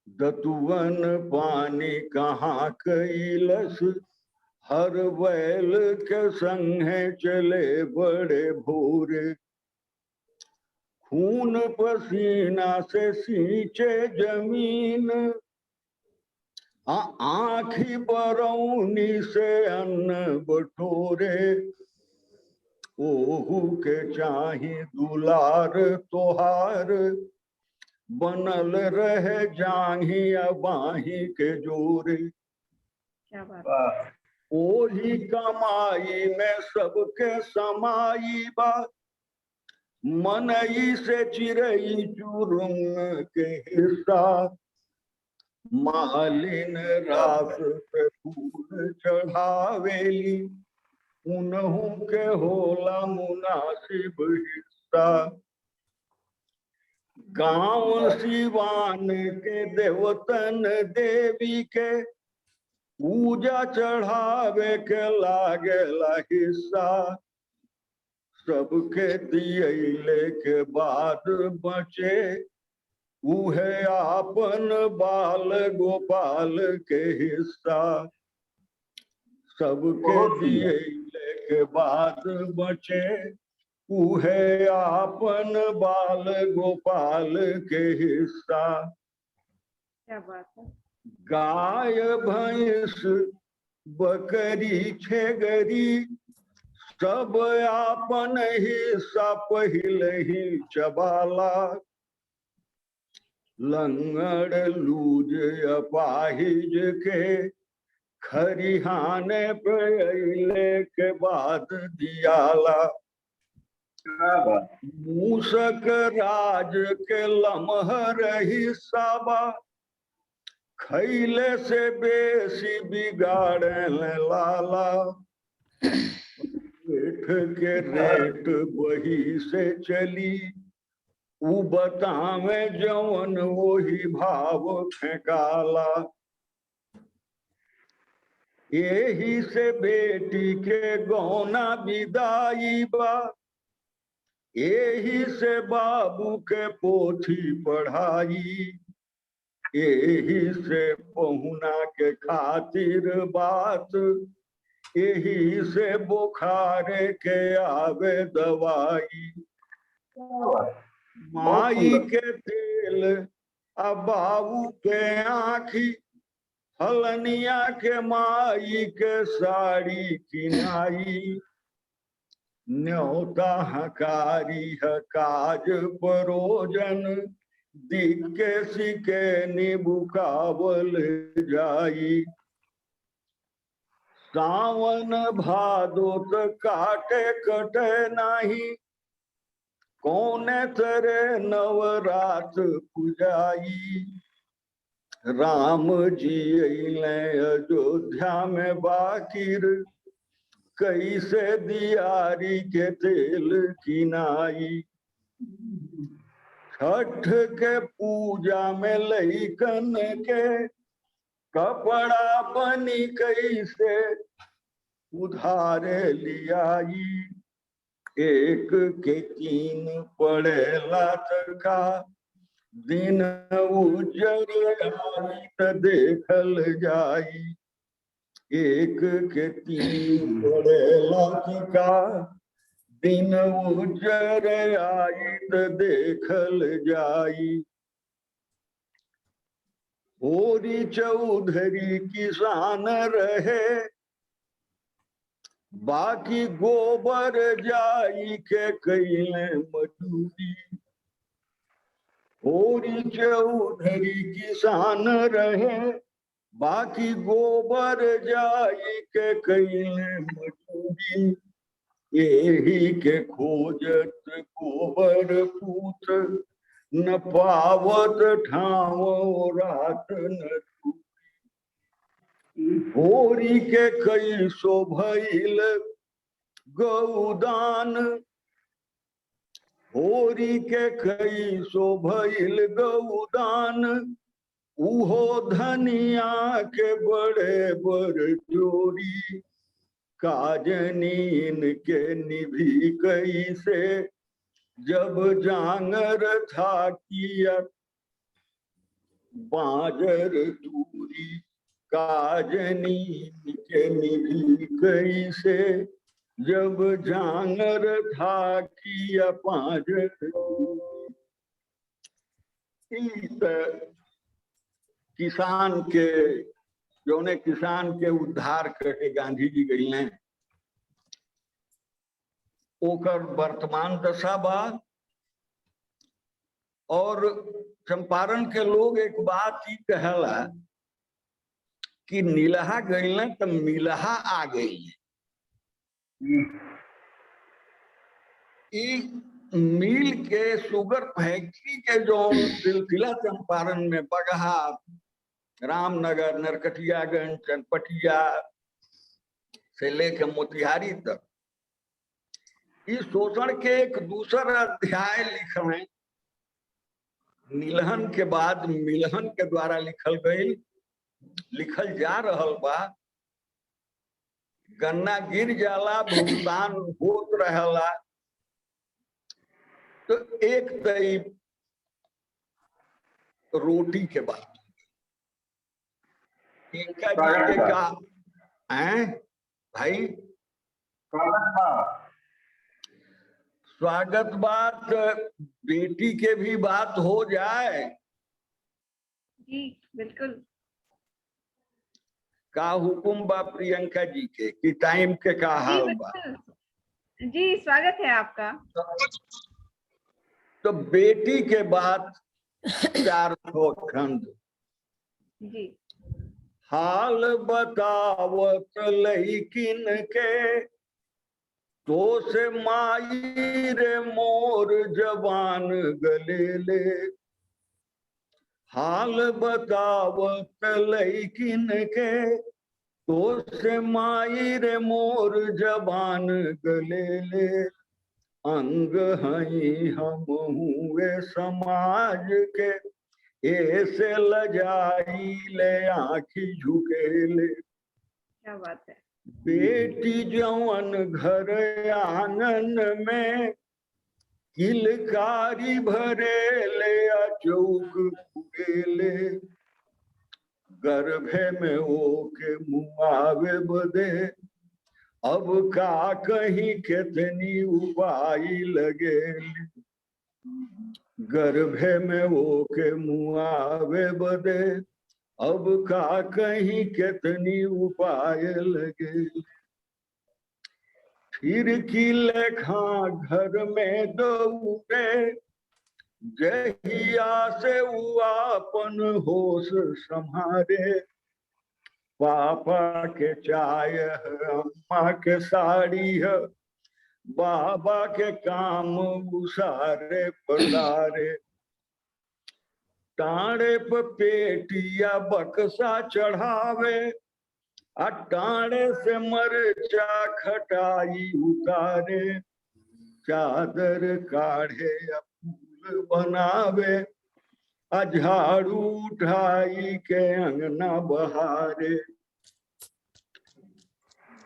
दतुवन पानी कहाँ कैलस, हर बैल के संगे चले बड़े भोरे। खून पसीना से सींचे जमीन, आँखी बरौनी से अन्न बटोरे। ओहू के चाही दुलार तोहार, बनल रहे जाही बाही के जोरे। क्या बात। ओही कमाई में सबके समाई बा, मनई से चिरई चुरुंग के हिस्सा। मालिन रास पे फूल चढ़ावेली, उनहू के होला मुनासिब हिस्सा। गांव सिवान के देवतन देवी के, पूजा चढ़ावे के लागेला हिस्सा। सबके दियले के बाद बचे, उहे आपन बाल गोपाल के हिस्सा। सबके दियले के बाद बचे, उहे आपन बाल गोपाल के हिस्सा। क्या बात है। गाय भैंस बकरी छेगरी, सब आपन हिस्सा पहिले ही चबाला। लंगड़ लूज अपाहिज के, खरिहाने पे अइले के बाद दियाला। मूसक राज के लमहर हिस्सा बा, खैले से बेसी बिगाड़े लाला। पेट के रेट वही से चली, उ बतावे जवन वही भाव फेंकाला। यही से बेटी के गौना विदाई बा, यही से बाबू के पोथी पढ़ाई। यही से पहुना के खातिर बात, यही से बुखार के आवे दवाई। माई के तेल अब बाबू के आँखी, हलनिया के माई के साड़ी किनाई। न्योता हकारी है काज परोजन, दिखे सिके निबुकावल जाई। सावन भादो त काटे कटे नाही, कौने तरे नवरात पुजाई। राम जी अइले अयोध्या में बाकिर, कैसे दियारी के तेल किनाई। छठ के पूजा में लइकन के, कपड़ा बनी कैसे उधारे लियाई। एक के 3 पड़ेला तका, दिन उजर आई त देखल जाई, एक के तीन पड़ेला का। दिन उजर आई त देखल जाई, होरी चौधरी किसान रहे, बाकी गोबर जाई के कैले मजूरी। होरी चौधरी किसान रहे, बाकी गोबर जाई के कैले मजूरी। यही के खोजत गोबर पूत, न पावत ठाव रात न। होरी के कई सो भइल गौदान, होरी के कई सो भइल गौदान। उहो धनिया के बड़े बड़ चोरी, काजनीन के निभी कैसे जब जांगर था किया बाजर दूरी। काजनीन के निभी कैसे जब जांगर था किया बाजर दूरी। किसान के जौने किसान के उद्धार करके गांधी जी गई हैं, ओकर वर्तमान दशा बा। और चंपारण के लोग एक बात ही कहला कि नीलहा गई न तो मिलहा आ गई। मिल के शुगर फैक्ट्री के जो सिलसिला चंपारण में बगहा, रामनगर, नरकटियागंज, चनपटिया से लेकर मोतिहारी तक, इस शोषण के एक दूसरा अध्याय लिखे नीलहन के बाद मिलहन के द्वारा लिखल जा रहल बा। गन्ना गिर जाला, भुगतान होत रहला, तो एक तई रोटी के बाद इनका जी के का है भाई स्वागत बात, बेटी के भी बात हो जाए। जी बिल्कुल। का हुकुम बा प्रियंका जी के कि टाइम के का हाल बा? जी स्वागत है आपका। तो बेटी के बाद 400 खंड जी। हाल बतावत लइकिन के, तो से माई रे मोर जवान गलेले। हाल बतावत लइकिन के, तो से माई रे मोर जवान गलेले। अंग हई हम हुए समाज के, ऐसे लजाई ले आँखी झुकेले। क्या बात है। बेटी जवन घर आंगन में, किलकारी भरे ले चौक फुकेले। गर्भे में ओके मुआवे बदे, अब का कहीं कितनी उपाय लगे। गर्भे में ओके मुआवे बदे, अब का कहीं कितनी उपाय लगे। फिर की लेखा घर में दौड़े, जहिया से हुआ अपन होश संभारे। पापा के चाय है, अम्मा के साड़ी है, बाबा के काम उसारे पसारे। टाणे पे पेटिया बक्सा चढ़ावे, टाणे से मरचा खटाई उतारे। चादर काढ़े फूल बनावे, झाड़ू उठाई के अंगना बहारे।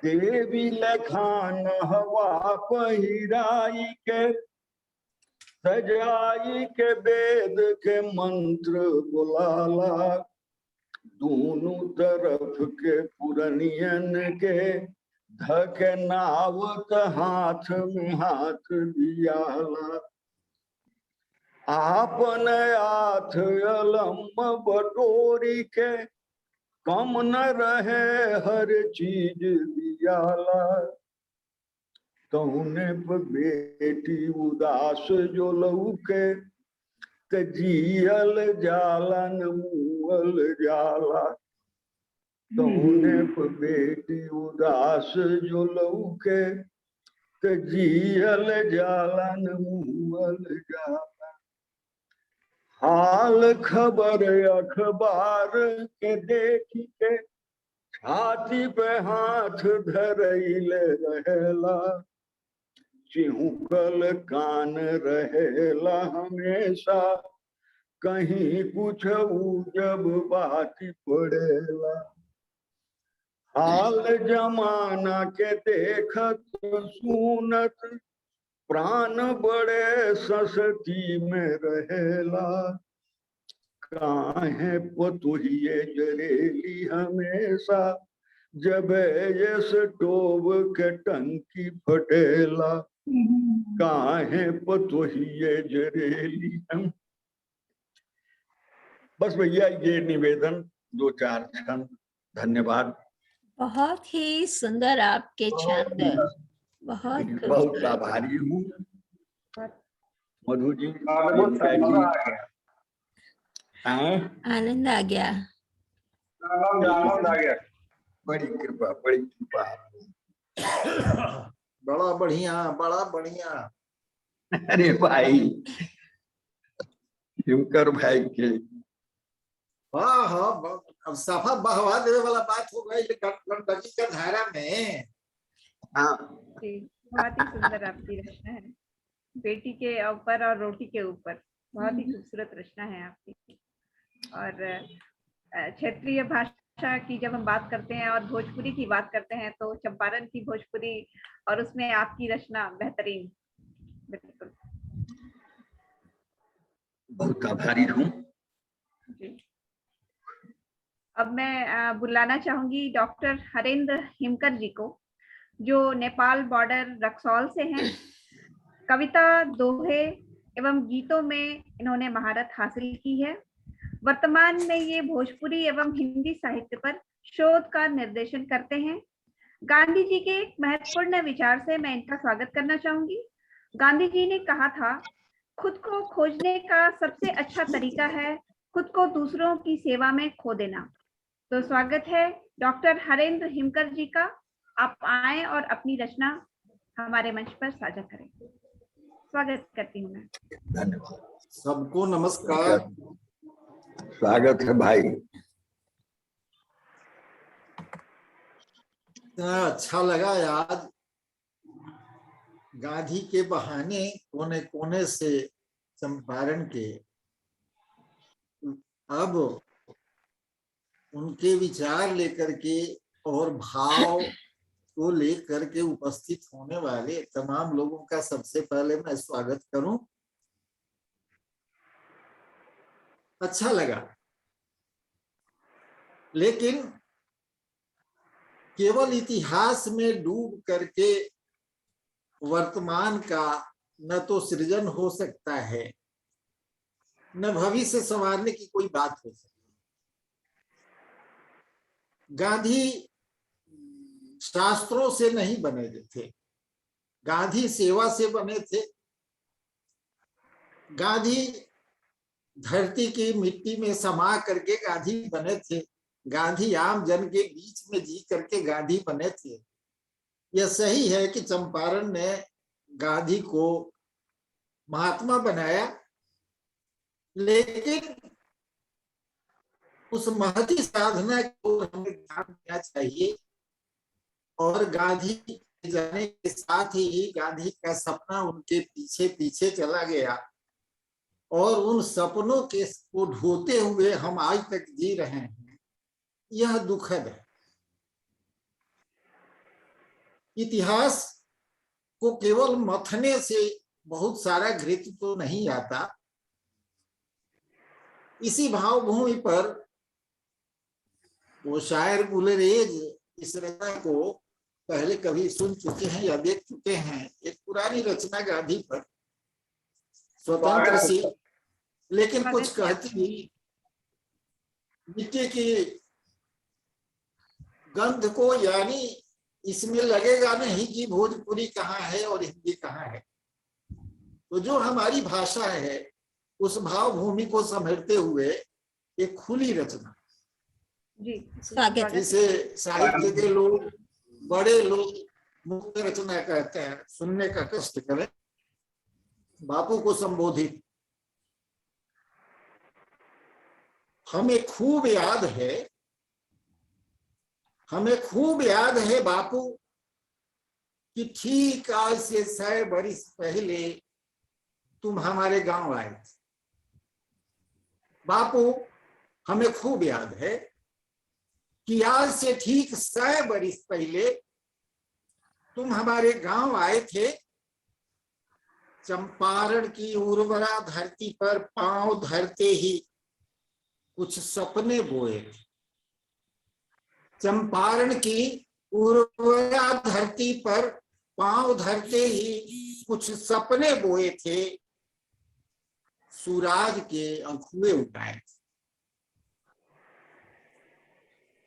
देवी लखान हवा पहिराई के, सजाई के वेद के मंत्र बुलाला, दोनों तरफ के पुरनियन के धके नावत हाथ में हाथ दियाला। आपन हाथ अलम बटोरी के कम न रहे हर चीज दियाला। तौने पर बेटी उदास जो लौके ते जियल जाला न मुअल जाला। तौने पर बेटी उदास जो लौके ते जियल जाला न मुअल जाला। हाल खबर अखबार के देखी के छाती पे हाथ धरैले रहेला। चिहुकल कान रहेला हमेशा, कहीं कुछ जब बात पड़ेला। हाल जमाना के देखत सुनत प्राण बड़े ससती में रहेला। काहे पतुहिए जरेली हमेशा, जब ये स्टोव के टंकी फटेला। काहे पतुहिए जरेली हम। बस भैया ये निवेदन 2-4 क्षण। धन्यवाद। बहुत ही सुंदर आपके छंद, बहुत बहुत आभारी हूँ मधु जी, बहुत आनंद आ गया। आनंद आ गया। बड़ी कृपा, बड़ी कृपा। बड़ा बढ़िया, बड़ा बढ़िया। अरे भाई हिमकर भाई के हाँ हाँ, अब सफा बहवा देने वाला बात हो गई गंडकी का धारा में। हाँ बहुत ही सुंदर आपकी रचना है, बेटी के ऊपर और रोटी के ऊपर। बहुत ही खूबसूरत रचना है आपकी। और क्षेत्रीय भाषा की जब हम बात करते हैं और भोजपुरी की बात करते हैं तो चंपारण की भोजपुरी और उसमें आपकी रचना बेहतरीन। बिल्कुल, बहुत आभारी हूँ जी। अब मैं बुलाना चाहूंगी डॉक्टर हरेंद्र हिमकर जी को, जो नेपाल बॉर्डर रक्सौल से हैं। कविता, दोहे एवं गीतों में इन्होंने महारत हासिल की है। वर्तमान में ये भोजपुरी एवं हिंदी साहित्य पर शोध का निर्देशन करते हैं। गांधी जी के एक महत्वपूर्ण विचार से मैं इनका स्वागत करना चाहूंगी। गांधी जी ने कहा था, खुद को खोजने का सबसे अच्छा तरीका है खुद को दूसरों की सेवा में खो देना। तो स्वागत है डॉक्टर हरेंद्र हिमकर जी का। आप आए और अपनी रचना हमारे मंच पर साझा करें। स्वागत करती हूँ मैं। धन्यवाद। सबको नमस्कार। स्वागत है भाई। इतना अच्छा लगा आज गांधी के बहाने कोने कोने से चंपारण के अब उनके विचार लेकर के और भाव को लेकर के उपस्थित होने वाले तमाम लोगों का सबसे पहले मैं स्वागत करूं। अच्छा लगा, लेकिन केवल इतिहास में डूब करके वर्तमान का न तो सृजन हो सकता है न भविष्य संवारने की कोई बात हो सकती। गांधी शास्त्रों से नहीं बने थे, गांधी सेवा से बने थे। गांधी धरती की मिट्टी में समा करके गांधी बने थे। गांधी आम जन के बीच में जी करके गांधी बने थे। यह सही है कि चंपारण ने गांधी को महात्मा बनाया, लेकिन उस महती साधना को हमें ध्यान देना चाहिए। और गांधी जाने के साथ ही गांधी का सपना उनके पीछे पीछे चला गया और उन सपनों के को ढोते हुए हम आज तक जी रहे हैं। यह दुखद है। इतिहास को केवल मथने से बहुत सारा घृत तो नहीं आता। इसी भावभूमि पर वो शायर गुलरेज इस रचना को पहले कभी सुन चुके हैं या देख चुके हैं। एक पुरानी रचना गांधी पर, स्वतंत्र सी, लेकिन कुछ कहती ही मिट्टी की गंध को, यानी इसमें लगेगा नहीं कि भोजपुरी कहाँ है और हिंदी कहाँ है। तो जो हमारी भाषा है उस भावभूमि को समेटते हुए एक खुली रचना, जी स्वागत। जिसे साहित्य के लोग, बड़े लोग मुक्त रचना कहते हैं। सुनने का कष्ट करें। बापू को संबोधित। हमें खूब याद है बापू कि ठीक आज से 100 बरस पहले तुम हमारे गांव आए थे। बापू, हमें खूब याद है कि आज से ठीक 100 बरस पहले तुम हमारे गांव आए थे। चंपारण की उर्वरा धरती पर पांव धरते ही कुछ सपने बोए थे। चंपारण की उर्वरा धरती पर पांव धरते ही कुछ सपने बोए थे। सूरज के अंकुए उठाए थे।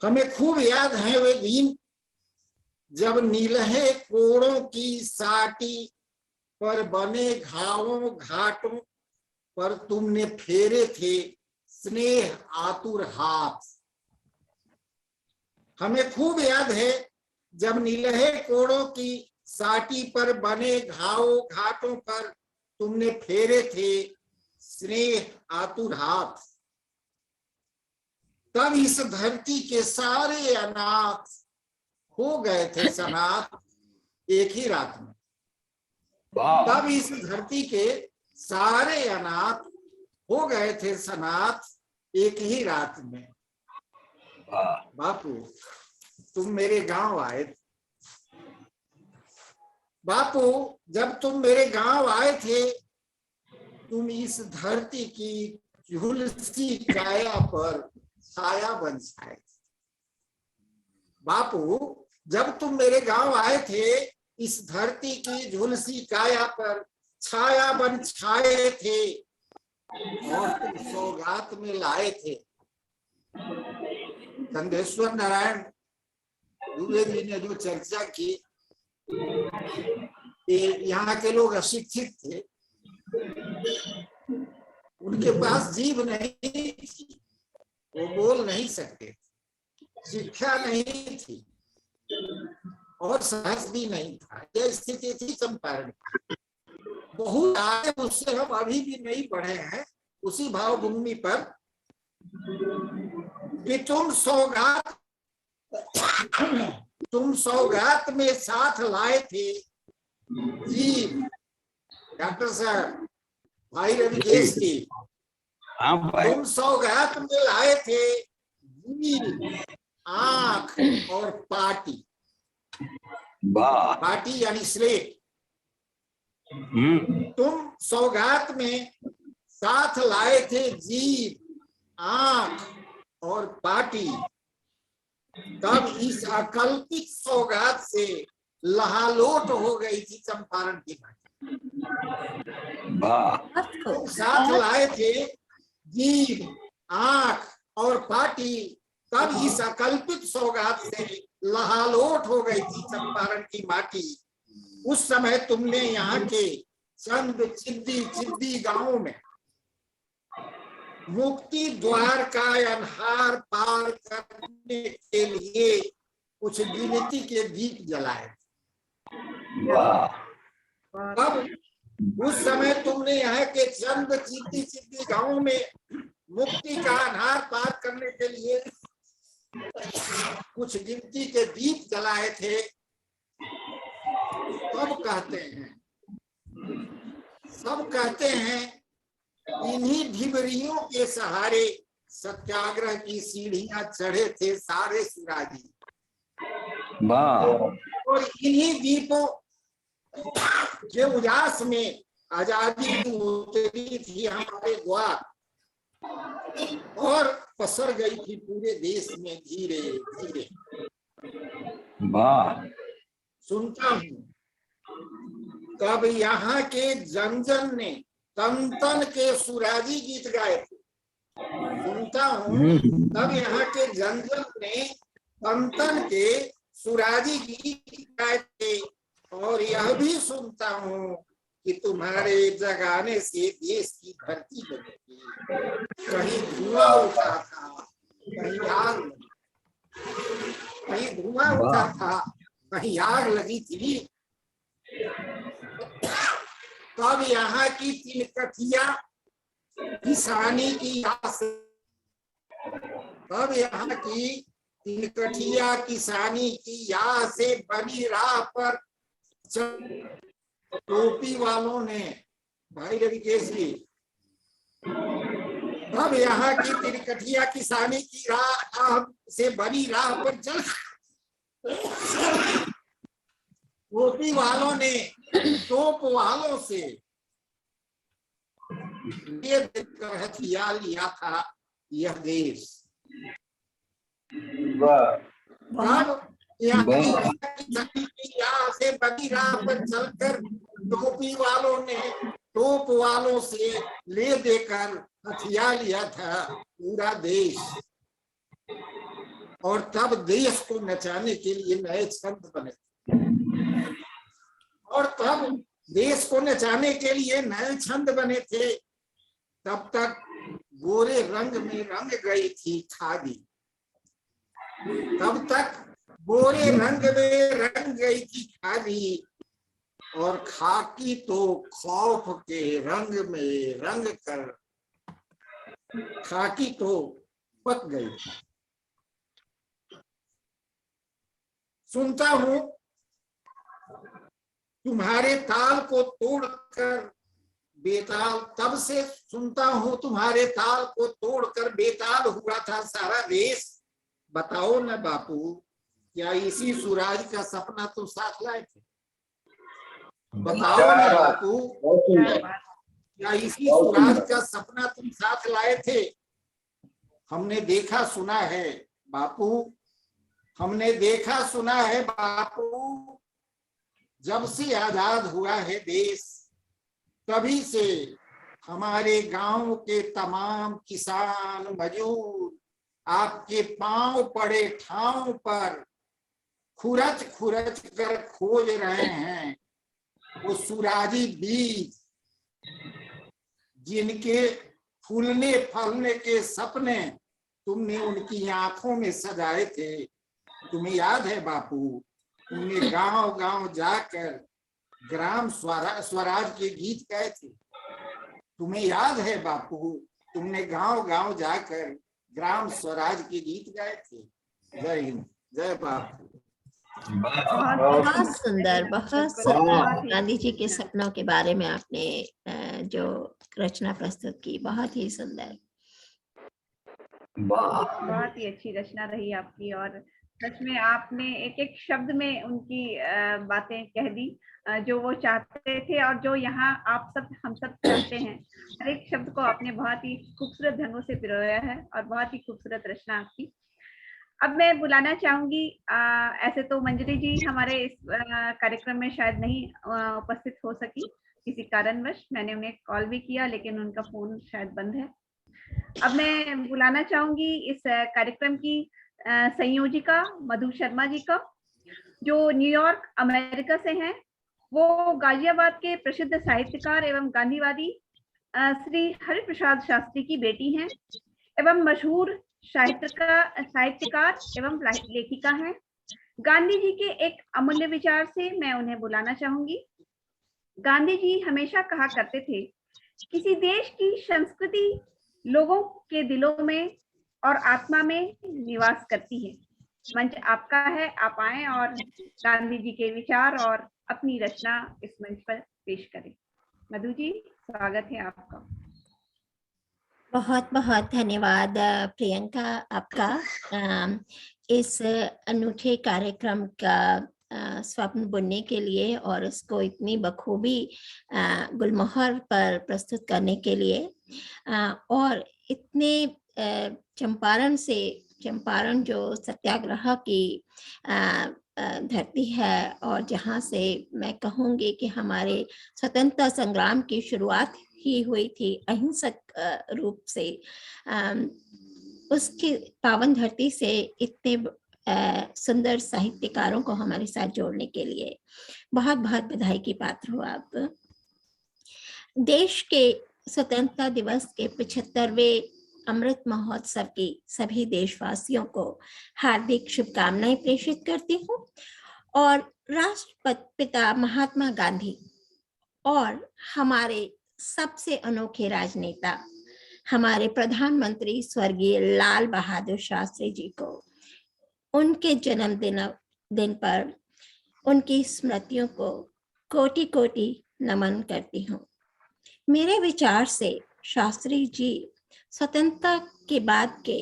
हमें खूब याद है वे दिन जब नीलहे कोड़ों की साटी पर बने घावों घाटों पर तुमने फेरे थे स्नेह आतुर हाथ। हमें खूब याद है जब नीलहे कोड़ों की साटी पर बने घावों घाटों पर तुमने फेरे थे स्नेह आतुर हाथ। तब इस धरती के सारे अनाथ हो गए थे सनाथ एक ही रात में। तब इस धरती के सारे अनाथ हो गए थे सनाथ एक ही रात में। बापू, तुम मेरे गांव आए। बापू, जब तुम मेरे गांव आए थे, तुम इस धरती की झुलसी काया पर छाया बन छाए। बापू, जब तुम मेरे गांव आए थे, इस धरती की झुलसी काया पर छाया बन छाए थे और तुम सौगात में लाए थे। चंदेश्वर नारायण दुबे जी ने जो चर्चा की, यहाँ के लोग अशिक्षित थे, उनके पास जीभ नहीं थी, वो बोल नहीं सकते, शिक्षा नहीं थी और साहस भी नहीं था। यह स्थिति थी चंपारण। बहुत आगे उससे हम अभी भी नहीं बढ़े हैं उसी भावभूमि पर कि तुम सौगात में साथ लाए थे जी। डॉक्टर साहब, भाई रविकेश की, तुम सौगात में लाए थे जी, आंख और पार्टी। पार्टी यानी स्लेट। तुम सौगात में साथ लाए थे जीभ, आंख और पार्टी। तब इस अकल्पित सौगात से लहालोट हो गई थी चंपारण की घाटी। तुम साथ लाए थे जीभ, आंख और पार्टी। तब इस अकल्पित सौगात से लहालोट हो गई थी चंपारण की माटी। उस समय तुमने यहाँ के चंद चिद्दी गांवों में मुक्ति द्वार का अनहार पार करने के लिए कुछ गिनती के दीप जलाए। अब उस समय तुमने यहाँ के चंद चिद्दी गांवों में मुक्ति का अनहार पार करने के लिए कुछ गिनती के दीप जलाए थे। सब कहते हैं इन्हीं ढिबरियों के सहारे सत्याग्रह की सीढ़ियां चढ़े थे सारे शिवाजी। और इन्हीं दीपों के उजास में आजादी उतरी थी हमारे द्वार और पसर गई थी पूरे देश में धीरे धीरे। वाह सुनता हूँ तब यहाँ के जन जन ने तन तन के सुराजी गीत गाए थे। सुनता हूँ तब यहाँ के जन जन ने तन तन के सुराजी गीत गाए थे। और यह भी सुनता हूँ कि तुम्हारे जगाने से देश की धरती बनी थी। कहीं धुआं उठा था, कहीं आग लगी, कहीं धुआं उठा था, कहीं आग लगी थी। तब यहाँ की तिनकठिया किसानी की आस, तब यहाँ की तिनकठिया किसानी की या से बनी राह पर टोपी वालों ने, भाई रविकेश जी, तब यहाँ की तिनकठिया किसानी की राह से बनी राह पर चल टोपी वालों ने टोप वालों से ये देखकर हथियार लिया था यह देश। अब यहाँ से बनी राह पर चलकर टोपी वालों ने टोप वालों से ले देकर हथियार लिया था पूरा देश। और तब देश को नचाने के लिए नए छंद बने, और तब देश को नचाने के लिए नए छंद बने थे। तब तक गोरे रंग में रंग गई थी खादी, तब तक गोरे रंग में रंग गई थी खादी। और खाकी तो खौफ के रंग में रंग कर खाकी तो पक गई। सुनता हूँ तुम्हारे ताल को तोड़कर बेताल, तब से सुनता हूँ तुम्हारे ताल को तोड़कर बेताल हुआ था सारा देश। बताओ न बापू, क्या इसी सूरज का सपना तुम साथ लाए थे? बताओ न बापू, क्या इसी सूरज का सपना तुम साथ लाए थे? हमने देखा सुना है बापू, हमने देखा सुना है बापू, जब से आजाद हुआ है देश तभी से हमारे गांव के तमाम किसान मजदूर आपके पांव पड़े ठाव पर खुरच खुरच कर खोज रहे हैं वो सुराजी बीज जिनके फूलने फलने के सपने तुमने उनकी आंखों में सजाए थे। तुम्हें याद है बापू, तुमने गांव गांव जाकर ग्राम स्वराज के गीत गाए थे। तुम्हें याद है बापू, तुमने गांव गांव जाकर ग्राम स्वराज के गीत गाए थे। जय हिंद, जय बापू। बहुत सुंदर, बहुत सुंदर। गांधी जी के सपनों के बारे में आपने जो रचना प्रस्तुत की, बहुत ही सुंदर, बहुत ही अच्छी रचना रही आपकी। और सच में आपने एक एक शब्द में उनकी बातें कह दी जो वो चाहते थे और जो यहाँ आप सब हम सब चाहते हैं। हर एक शब्द को आपने बहुत ही खूबसूरत ढंगों से पिरोया है और बहुत ही खूबसूरत रचना आपकी। अब मैं बुलाना चाहूंगी, ऐसे तो मंजरी जी हमारे इस कार्यक्रम में शायद नहीं उपस्थित हो सकी किसी कारणवश। मैंने उन्हें कॉल भी किया लेकिन उनका फोन शायद बंद है। अब मैं बुलाना चाहूंगी इस कार्यक्रम की संयोजिका मधु शर्मा जी का, जो न्यूयॉर्क अमेरिका से हैं। वो गाजियाबाद के प्रसिद्ध साहित्यकार एवं गांधीवादी श्री हरिप्रसाद शास्त्री की बेटी हैं एवं मशहूर साहित्यकार एवं लेखिका हैं। गांधी जी के एक अमूल्य विचार से मैं उन्हें बुलाना चाहूंगी। गांधी जी हमेशा कहा करते थे, किसी देश की संस्कृति लोगों के दिलों में और आत्मा में निवास करती है। मंच आपका है, आप आएं और गांधी जी के विचार और अपनी रचना इस मंच पर पेश करें। मधु जी, स्वागत है आपका। बहुत बहुत धन्यवाद प्रियंका आपका इस अनूठे कार्यक्रम का स्वप्न बुनने के लिए और उसको इतनी बखूबी गुलमोहर पर प्रस्तुत करने के लिए, और इतने चंपारण जो सत्याग्रह की धरती है, और जहाँ से मैं कहूँगी कि हमारे स्वतंत्रता संग्राम की शुरुआत ही हुई थी अहिंसक रूप से, उसकी पावन धरती से इतने सुंदर साहित्यकारों को हमारे साथ जोड़ने के लिए बहुत बहुत बधाई की पात्र हो आप। देश के स्वतंत्रता दिवस के 75वें अमृत महोत्सव की सभी देशवासियों को हार्दिक शुभकामनाएं प्रेषित करती हूँ, और राष्ट्रपिता महात्मा गांधी और हमारे सबसे अनोखे राजनेता हमारे प्रधानमंत्री स्वर्गीय लाल बहादुर शास्त्री जी को उनके जन्मदिन पर उनकी स्मृतियों को कोटि कोटि नमन करती हूँ। मेरे विचार से शास्त्री जी स्वतंत्रता के बाद के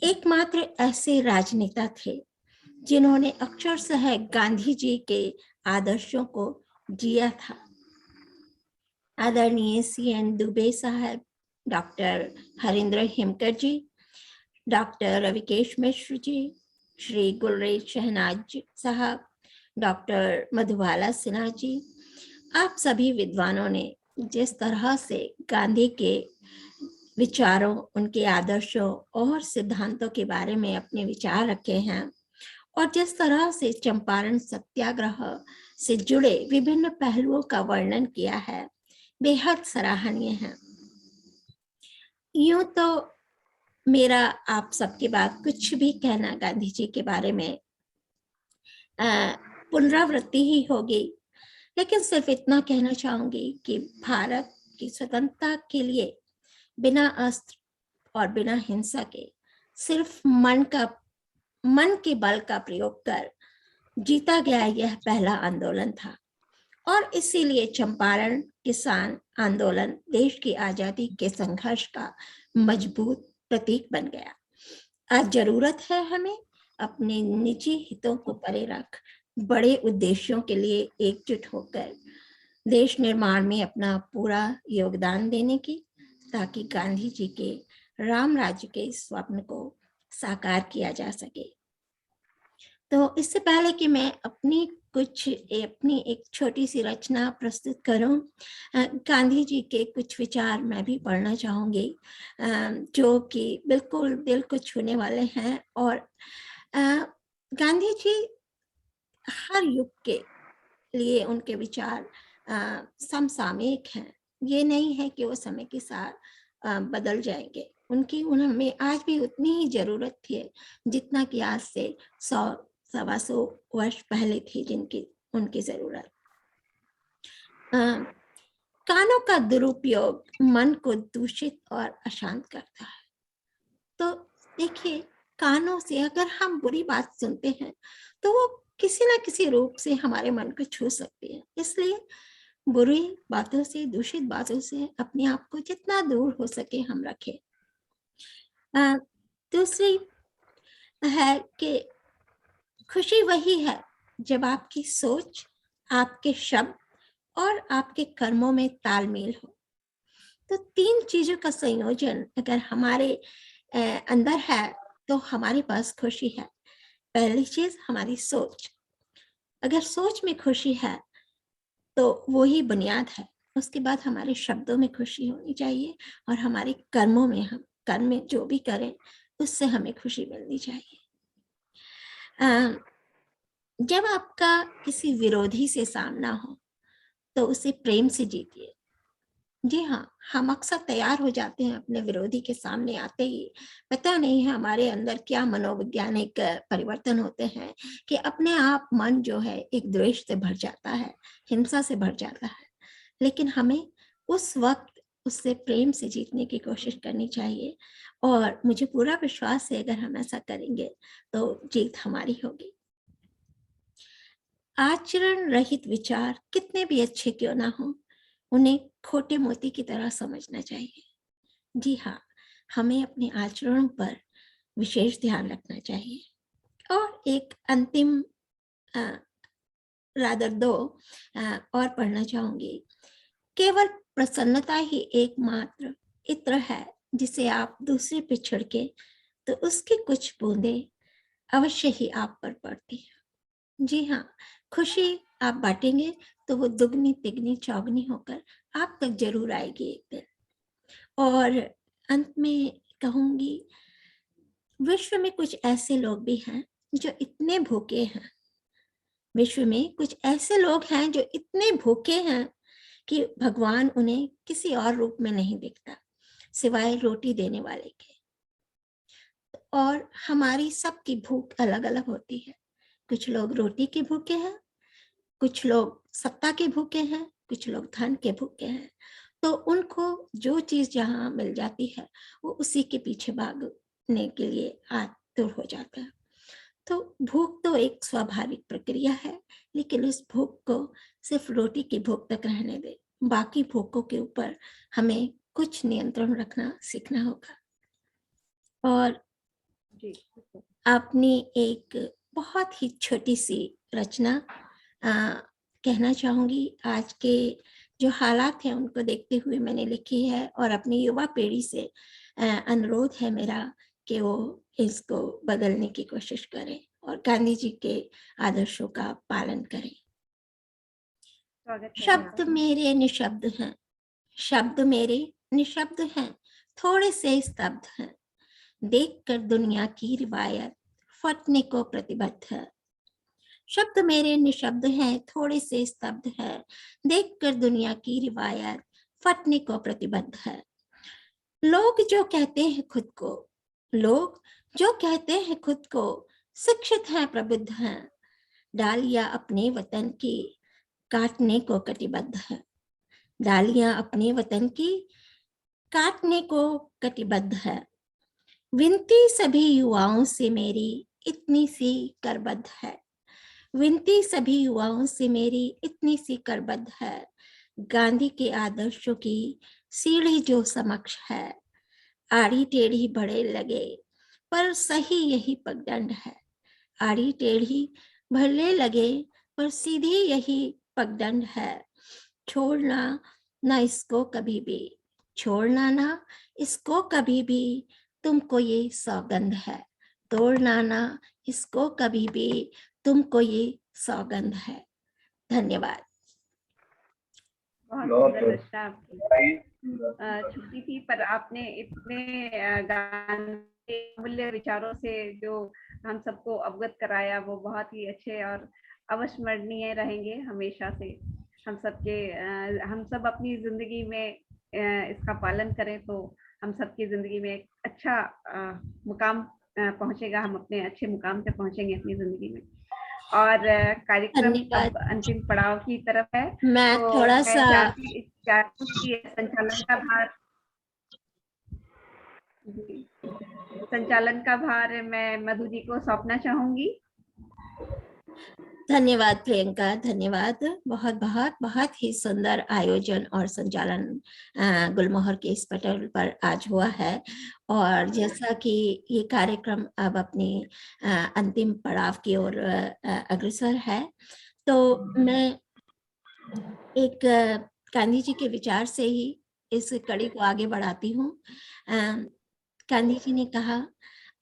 एकमात्र ऐसे राजनेता थे जिन्होंने अक्षरशः गांधी जी के आदर्शों को जिया था। आदरणीय CN दुबे साहब, डॉक्टर हरिंद्र हिमकर जी, डॉक्टर रविकेश मिश्र जी, श्री गुलरेज शहनाज साहब, डॉक्टर मधुबाला सिन्हा जी, आप सभी विद्वानों ने जिस तरह से गांधी के विचारों, उनके आदर्शों और सिद्धांतों के बारे में अपने विचार रखे हैं, और जिस तरह से चंपारण सत्याग्रह से जुड़े विभिन्न पहलुओं का वर्णन किया है, बेहद सराहनीय है। यूं तो मेरा आप सबके बाद कुछ भी कहना गांधी जी के बारे में पुनरावृत्ति ही होगी, लेकिन सिर्फ इतना कहना चाहूंगी कि भारत की स्वतंत्रता के लिए बिना अस्त्र और बिना हिंसा के सिर्फ मन के बल का प्रयोग कर जीता गया यह पहला आंदोलन था, और इसीलिए चंपारण किसान आंदोलन देश की आजादी के संघर्ष का मजबूत प्रतीक बन गया। आज जरूरत है हमें अपने निजी हितों को परे रख बड़े उद्देश्यों के लिए एकजुट होकर देश निर्माण में अपना पूरा योगदान देने की, ताकि गांधी जी के राम राज्य के स्वप्न को साकार किया जा सके। तो इससे पहले कि मैं अपनी एक छोटी सी रचना प्रस्तुत करूं, गांधी जी के कुछ विचार मैं भी पढ़ना चाहूंगी जो कि बिल्कुल दिल को छूने वाले हैं। और गांधी जी हर युग के लिए उनके विचार समसामयिक हैं। ये नहीं है कि वो समय के साथ बदल जाएंगे। उनमें आज भी उतनी ही जरूरत थी जितना कि आज से 100-125 वर्ष पहले थी जिनकी उनकी जरूरत। कानों का दुरुपयोग मन को दूषित और अशांत करता है। तो देखिए, कानों से अगर हम बुरी बात सुनते हैं तो वो किसी ना किसी रूप से हमारे मन को छू सकती है। इसलिए बुरी बातों से, दूषित बातों से अपने आप को जितना दूर हो सके हम रखें। दूसरी है कि खुशी वही है जब आपकी सोच, आपके शब्द और आपके कर्मों में तालमेल हो। तो 3 चीजों का संयोजन अगर हमारे अंदर है तो हमारे पास खुशी है। पहली चीज हमारी सोच, अगर सोच में खुशी है तो वो ही बुनियाद है। उसके बाद हमारे शब्दों में खुशी होनी चाहिए और हमारे कर्मों में, हम कर्म में जो भी करें उससे हमें खुशी मिलनी चाहिए। जब आपका किसी विरोधी से सामना हो तो उसे प्रेम से जीतिए। जी हाँ, हम अक्सर तैयार हो जाते हैं अपने विरोधी के सामने आते ही, पता नहीं है हमारे अंदर क्या मनोवैज्ञानिक परिवर्तन होते हैं कि अपने आप मन जो है एक द्वेष से भर जाता है, हिंसा से भर जाता है। लेकिन हमें उस वक्त उससे प्रेम से जीतने की कोशिश करनी चाहिए, और मुझे पूरा विश्वास है अगर हम ऐसा करेंगे तो जीत हमारी होगी। आचरण रहित विचार कितने भी अच्छे क्यों ना हो, उन्हें खोटे मोती की तरह समझना चाहिए। जी हाँ, हमें अपने आचरणों पर विशेष ध्यान रखना चाहिए। और एक अंतिम रादर 2 और पढ़ना चाहूंगी। केवल प्रसन्नता ही एकमात्र इत्र है जिसे आप दूसरे पे छिड़के तो उसकी कुछ बूंदें अवश्य ही आप पर पड़ती है। जी हाँ, खुशी आप बांटेंगे तो वो दुगनी तिगनी चौगनी होकर आप तक जरूर आएगी एक दिन। और अंत में कहूंगी, विश्व में कुछ ऐसे लोग भी हैं जो इतने भूखे हैं, विश्व में कुछ ऐसे लोग हैं जो इतने भूखे हैं कि भगवान उन्हें किसी और रूप में नहीं दिखता सिवाय रोटी देने वाले के। और हमारी सबकी भूख अलग अलग होती है। कुछ लोग रोटी के भूखे हैं, कुछ लोग सत्ता के भूखे हैं, कुछ लोग धन के भूखे हैं। तो उनको जो चीज जहां मिल जाती है वो उसी के पीछे भागने के लिए आतुर हो जाता है। तो भूख तो एक स्वाभाविक प्रक्रिया है, लेकिन इस भूख को सिर्फ रोटी की भूख तक रहने दे, बाकी भूखों के ऊपर हमें कुछ नियंत्रण रखना सीखना होगा। और आपने एक बहुत ही छोटी सी रचना कहना चाहूंगी, आज के जो हालात हैं उनको देखते हुए मैंने लिखी है और अपनी युवा पीढ़ी से अनुरोध है मेरा कि वो इसको बदलने की कोशिश करें और गांधी जी के आदर्शों का पालन करें। शब्द मेरे निशब्द हैं, शब्द मेरे निशब्द हैं, थोड़े से स्तब्ध हैं, देखकर दुनिया की रिवायत फटने को प्रतिबद्ध है। शब्द मेरे निशब्द हैं, थोड़े से स्तब्ध है, देखकर दुनिया की रिवायत फटने को प्रतिबद्ध है। लोग जो कहते हैं खुद को, लोग जो कहते हैं खुद को शिक्षित हैं, प्रबुद्ध हैं, डालियां अपने वतन की काटने को कटिबद्ध है, डालियां अपने वतन की काटने को कटिबद्ध है। विनती सभी युवाओं से मेरी इतनी सी करबद्ध है, विनती सभी युवाओं से मेरी इतनी सी करबद्ध है, गांधी के आदर्शों की सीढ़ी जो समक्ष है, आड़ी टेढ़ी बढ़े लगे पर सही यही पगडंड है, आड़ी टेढ़ी भले लगे पर सीधी यही पगडंड है। छोड़ना ना इसको कभी भी, छोड़ना ना इसको कभी भी, तुमको ये सौगंध है, तोड़ना ना इसको कभी भी, तुमको ये सौगंध है। धन्यवाद। बहुत सुंदर रचना आपकी, छोटी थी पर आपने इतने गांधी मूल्य विचारों से जो हम सबको अवगत कराया वो बहुत ही अच्छे और अविस्मरणीय रहेंगे हमेशा से। हम सब अपनी जिंदगी में इसका पालन करें तो हम सबकी जिंदगी में एक अच्छा मुकाम पहुंचेगा, हम अपने अच्छे मुकाम पे पहुंचेंगे अपनी जिंदगी में। और कार्यक्रम अब अंतिम पड़ाव की तरफ है। मैं तो थोड़ा सा संचालन का भार मैं मधु जी को सौंपना चाहूंगी। धन्यवाद प्रियंका, धन्यवाद। बहुत बहुत बहुत ही सुंदर आयोजन और संचालन गुलमोहर के इस पटल पर आज हुआ है। और जैसा कि ये कार्यक्रम अब अपनी अंतिम पड़ाव की ओर अग्रसर है, तो मैं एक गांधी जी के विचार से ही इस कड़ी को आगे बढ़ाती हूँ। गांधी जी ने कहा,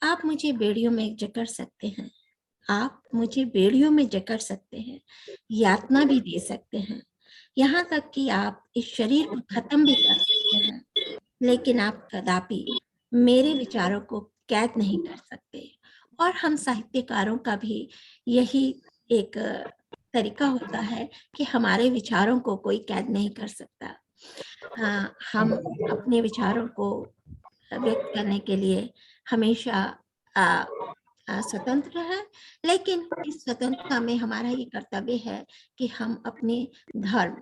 आप मुझे बेड़ियों में जकड़ सकते हैं, आप मुझे बेड़ियों में जकड़ सकते हैं, यातना भी दे सकते हैं, यहाँ तक कि आप इस शरीर को खत्म भी कर सकते हैं, लेकिन आप कदापि मेरे विचारों को कैद नहीं कर सकते। और हम साहित्यकारों का भी यही एक तरीका होता है कि हमारे विचारों को कोई कैद नहीं कर सकता। हम अपने विचारों को व्यक्त करने के लिए हमेशा स्वतंत्र है, लेकिन इस स्वतंत्रता में हमारा ये कर्तव्य है कि हम अपने धर्म,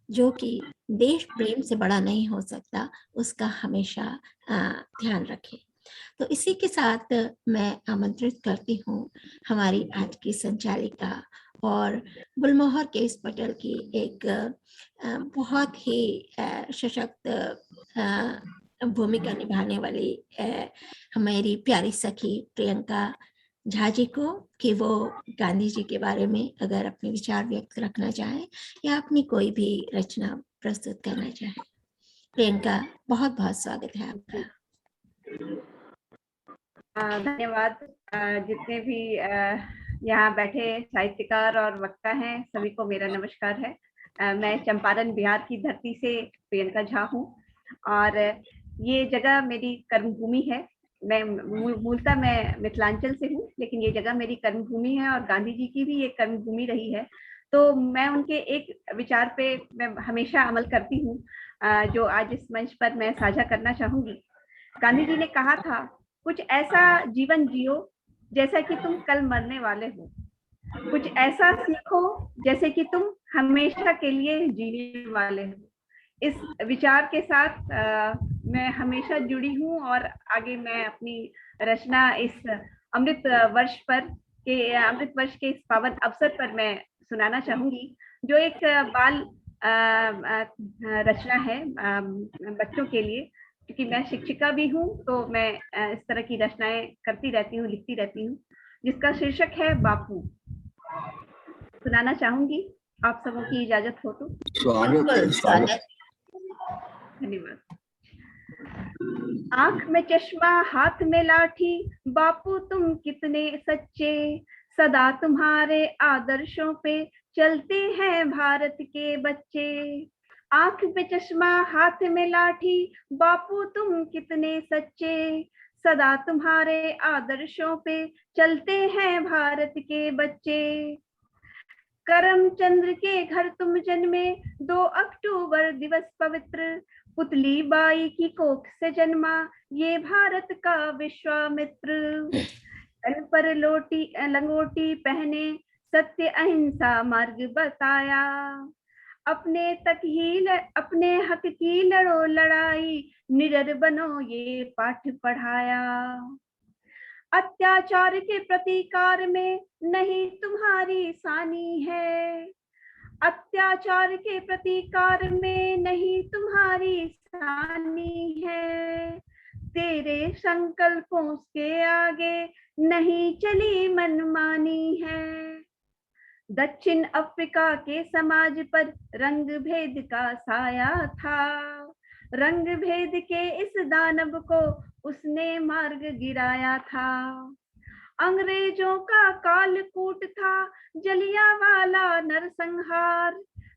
जो कि देश प्रेम से बड़ा नहीं हो सकता, उसका हमेशा ध्यान रखें। तो इसी के साथ मैं आमंत्रित करती हूँ हमारी आज की संचालिका और गुलमोहर के इस पटल की एक बहुत ही सशक्त भूमिका निभाने वाली हमारी प्यारी सखी प्रियंका झा जी को कि वो गांधी जी के बारे में अगर अपने विचार व्यक्त रखना चाहे या अपनी कोई भी रचना प्रस्तुत करना चाहे। प्रियंका, बहुत बहुत स्वागत है आपका। धन्यवाद। जितने भी यहाँ बैठे साहित्यकार और वक्ता हैं, सभी को मेरा नमस्कार है। मैं चंपारण बिहार की धरती से प्रियंका झा हूँ और ये जगह मेरी कर्मभूमि है। मैं मूलतः मैं मिथिलांचल से हूँ, लेकिन ये जगह मेरी कर्मभूमि है और गांधी जी की भी एक कर्मभूमि रही है। तो मैं उनके एक विचार पे मैं हमेशा अमल करती हूँ, जो आज इस मंच पर मैं साझा करना चाहूंगी। गांधी जी ने कहा था, कुछ ऐसा जीवन जियो जैसा कि तुम कल मरने वाले हो, कुछ ऐसा सीखो जैसे कि तुम हमेशा के लिए जीने वाले हो। इस विचार के साथ मैं हमेशा जुड़ी हूँ और आगे मैं अपनी रचना इस अमृत वर्ष के इस पावन अवसर पर मैं सुनाना चाहूंगी, जो एक बाल रचना है बच्चों के लिए। क्योंकि मैं शिक्षिका भी हूँ, तो मैं इस तरह की रचनाएं करती रहती हूँ, लिखती रहती हूँ, जिसका शीर्षक है बापू। सुनाना चाहूंगी, आप सबों की इजाजत हो तो। स्वागत है, स्वागत। धन्यवाद। आंख में चश्मा, हाथ में लाठी, बापू तुम कितने सच्चे, सदा तुम्हारे आदर्शों पे चलते हैं भारत के बच्चे। आंख में चश्मा, हाथ में लाठी, बापू तुम कितने सच्चे, सदा तुम्हारे आदर्शों पे चलते हैं भारत के बच्चे। करमचंद्र के घर तुम जन्मे, 2 अक्टूबर दिवस पवित्र, पुतली बाई की कोख से जन्मा ये भारत का विश्वामित्र। तन पर लंगोटी पहने, सत्य अहिंसा मार्ग बताया, अपने हक की लड़ो लड़ाई, निडर बनो ये पाठ पढ़ाया। अत्याचार के प्रतिकार में नहीं तुम्हारी सानी है, अत्याचार के प्रतिकार में नहीं तुम्हारी सानी है, तेरे संकल्पों के आगे नहीं चली मनमानी है। दक्षिण अफ्रीका के समाज पर रंग भेद का साया था, रंग भेद के इस दानव को उसने मार्ग गिराया था। अंग्रेजों का कालकूट था, जलियांवाला नरसंहार,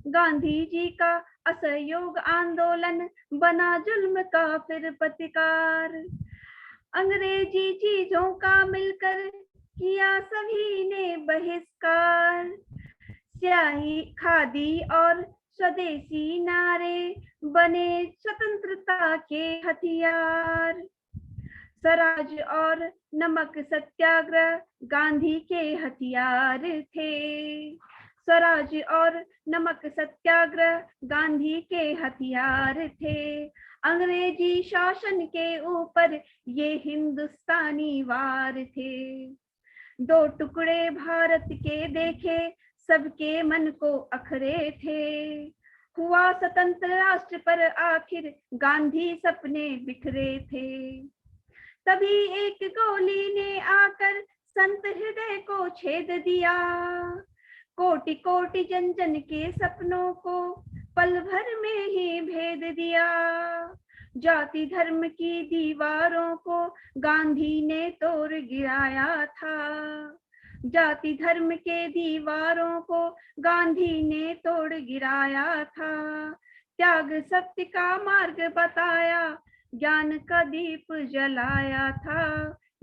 गांधी जी का असहयोग आंदोलन बना जुल्म का फिर प्रतिकार। अंग्रेजी चीजों का मिलकर किया सभी ने बहिष्कार, स्याही खादी और स्वदेशी नारे बने स्वतंत्रता के हथियार। स्वराज और नमक सत्याग्रह गांधी के हथियार थे, स्वराज और नमक सत्याग्रह गांधी के हथियार थे। अंग्रेजी शासन के ऊपर ये हिंदुस्तानी वार थे। 2 टुकड़े भारत के देखे, सबके मन को अखरे थे, हुआ स्वतंत्र राष्ट्र पर आखिर गांधी सपने बिखरे थे। तभी एक गोली ने आकर संत हृदय को छेद दिया, कोटि कोटि जन जन के सपनों को पल भर में ही भेद दिया। जाति धर्म की दीवारों को गांधी ने तोड़ गिराया था, जाति धर्म के दीवारों को गांधी ने तोड़ गिराया था। त्याग सत्य का मार्ग बताया, ज्ञान का दीप जलाया था,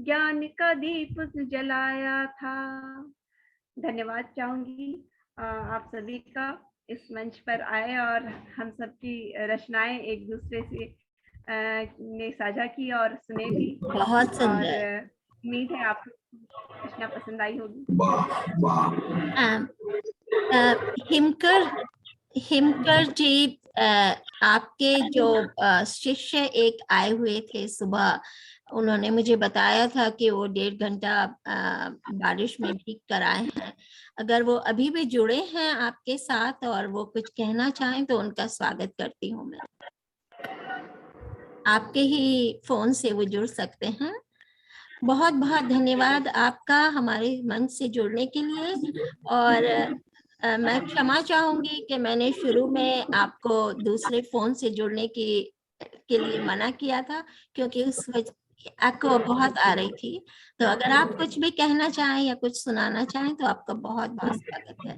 ज्ञान का दीप जलाया था। धन्यवाद चाहूंगी आप सभी का इस मंच पर आए और हम सबकी रचनाएं एक दूसरे से ने साझा की और सुने भी। बहुत सुंदर। उम्मीद है आपको रचना पसंद आई होगी। हिमकर जी, आपके जो शिष्य एक आए हुए थे सुबह, उन्होंने मुझे बताया था कि वो 1.5 घंटा बारिश में भीग कर आए हैं। अगर वो अभी भी जुड़े हैं आपके साथ और वो कुछ कहना चाहें तो उनका स्वागत करती हूँ मैं। आपके ही फोन से वो जुड़ सकते हैं बहुत बहुत धन्यवाद आपका हमारे मंच से जुड़ने के लिए। और मैं क्षमा चाहूंगी कि मैंने शुरू में आपको दूसरे फोन से जुड़ने के लिए मना किया था, क्योंकि उस आपको बहुत आ रही थी। तो अगर आप कुछ भी कहना चाहें या कुछ सुनाना चाहें तो आपका बहुत बहुत स्वागत है।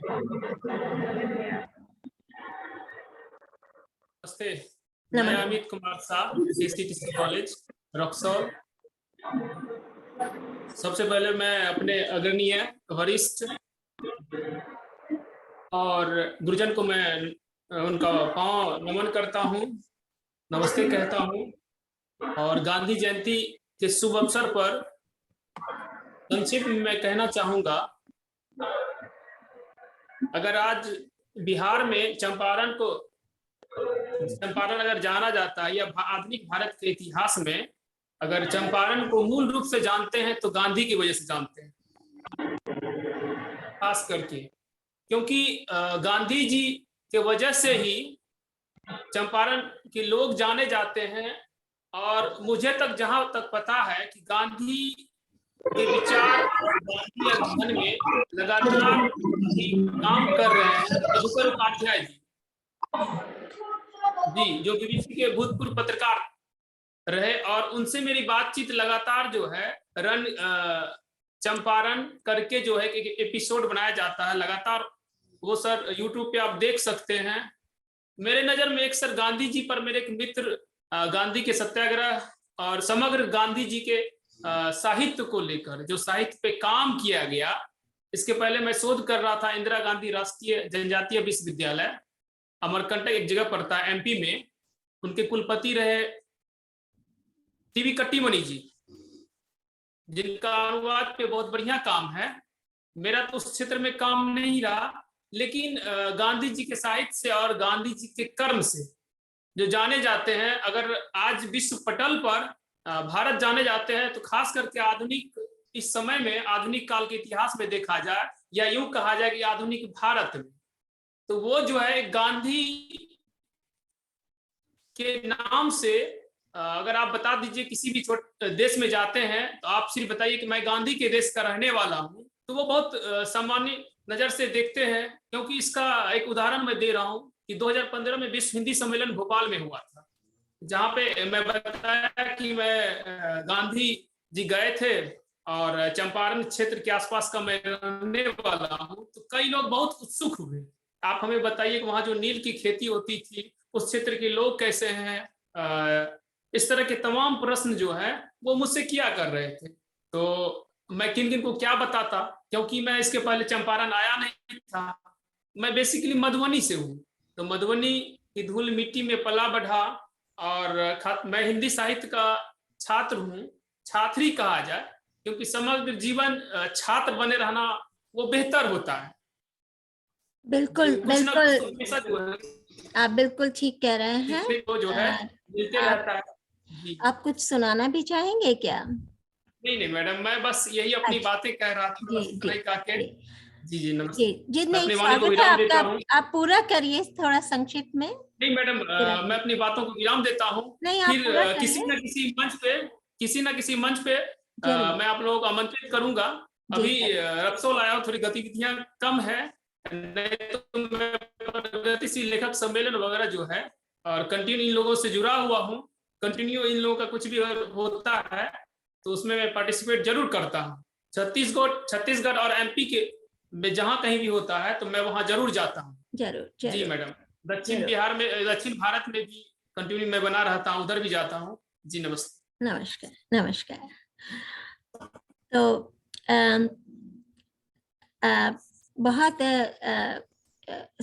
नमस्ते, मैं अमित कुमार शाह, CCTC कॉलेज रक्सौल। सबसे पहले मैं अपने आदरणीय वरिष्ठ और गुरुजन को मैं उनका पांव नमन करता हूं, नमस्ते कहता हूं। और गांधी जयंती के शुभ अवसर पर संक्षिप्त में मैं कहना चाहूंगा, अगर आज बिहार में चंपारण अगर जाना जाता है या आधुनिक भारत के इतिहास में अगर चंपारण को मूल रूप से जानते हैं तो गांधी की वजह से जानते हैं, खास करके क्योंकि गांधी जी के वजह से ही चंपारण के लोग जाने जाते हैं। और मुझे तक जहां तक पता है कि गांधी के विचार गांधी अध्ययन में लगातार काम कर रहे हैं मधुकर उपाध्याय जी, जो BBC के भूतपूर्व पत्रकार रहे, और उनसे मेरी बातचीत लगातार जो है रन चंपारण करके जो है कि एपिसोड बनाया जाता है लगातार, वो सर YouTube पे आप देख सकते हैं। मेरे नजर में एक सर गांधी जी पर मेरे एक मित्र गांधी के सत्याग्रह और समग्र गांधी जी के साहित्य को लेकर जो साहित्य पे काम किया गया, इसके पहले मैं शोध कर रहा था इंदिरा गांधी राष्ट्रीय जनजातीय विश्वविद्यालय अमरकंटक एक जगह पड़ता है MP में, उनके कुलपति रहे TB कट्टीमणि जी, जिनका अनुवाद पे बहुत बढ़िया काम है। मेरा तो उस क्षेत्र में काम नहीं रहा, लेकिन गांधी जी के साहित्य से और गांधी जी के कर्म से जो जाने जाते हैं, अगर आज विश्व पटल पर भारत जाने जाते हैं तो खास करके आधुनिक इस समय में आधुनिक काल के इतिहास में देखा जाए या यूं कहा जाए कि आधुनिक भारत में, तो वो जो है गांधी के नाम से अगर आप बता दीजिए किसी भी छोटे देश में जाते हैं तो आप सिर्फ बताइए कि मैं गांधी के देश का रहने वाला हूं, तो वो बहुत सामान्य नजर से देखते हैं। क्योंकि इसका एक उदाहरण मैं दे रहा हूं कि 2015 में विश्व हिंदी सम्मेलन भोपाल में हुआ था, जहां पे मैं बताया कि मैं गांधी जी गए थे और चंपारण क्षेत्र के आसपास का मैं रहने वाला हूं, तो कई लोग बहुत उत्सुक हुए, आप हमें बताइए कि वहां जो नील की खेती होती थी उस क्षेत्र के लोग कैसे हैं, इस तरह के तमाम प्रश्न जो है वो मुझसे किया कर रहे थे। तो मैं किन किन को क्या बताता, क्योंकि मैं इसके पहले चंपारण आया नहीं था। मैं बेसिकली मधुबनी से हूँ, तो मधुबनी की धूल मिट्टी में पला बढ़ा, और मैं हिंदी साहित्य का छात्र हूँ, छात्री कहा जाए, क्योंकि समग्र जीवन छात्र बने रहना वो बेहतर होता है। बिल्कुल बिल्कुल, आप बिल्कुल ठीक कह रहे हैं। जो है मिलते रहता है। आप कुछ सुनाना भी चाहेंगे क्या? नहीं मैडम, मैं बस यही अपनी बातें कह रहा था। जी नमस्ते। जी नहीं, स्वागत है आपका, आप पूरा करिए थोड़ा संक्षिप्त में। नहीं मैडम, मैं अपनी बातों को विराम देता हूँ, फिर किसी न किसी मंच पे मैं आप लोगों को आमंत्रित करूंगा। अभी रक्सौल आया हूँ, थोड़ी गतिविधियां कम है, नहीं तो मैं प्रगतिशील लेखक सम्मेलन वगैरह जो है और कंटिन्यू इन लोगों से जुड़ा हुआ हूँ, कंटिन्यू इन लोगों का कुछ भी होता है तो उसमें मैं पार्टिसिपेट जरूर करता हूँ। छत्तीसगढ़ और MP के में जहां कहीं भी होता है तो मैं वहां जरूर जाता हूँ। जरूर। जी मैडम, दक्षिण भारत में भी कंटिन्यू मैं बना रहता हूँ, उधर भी जाता हूँ। जी नमस्ते। नमस्कार। तो बहुत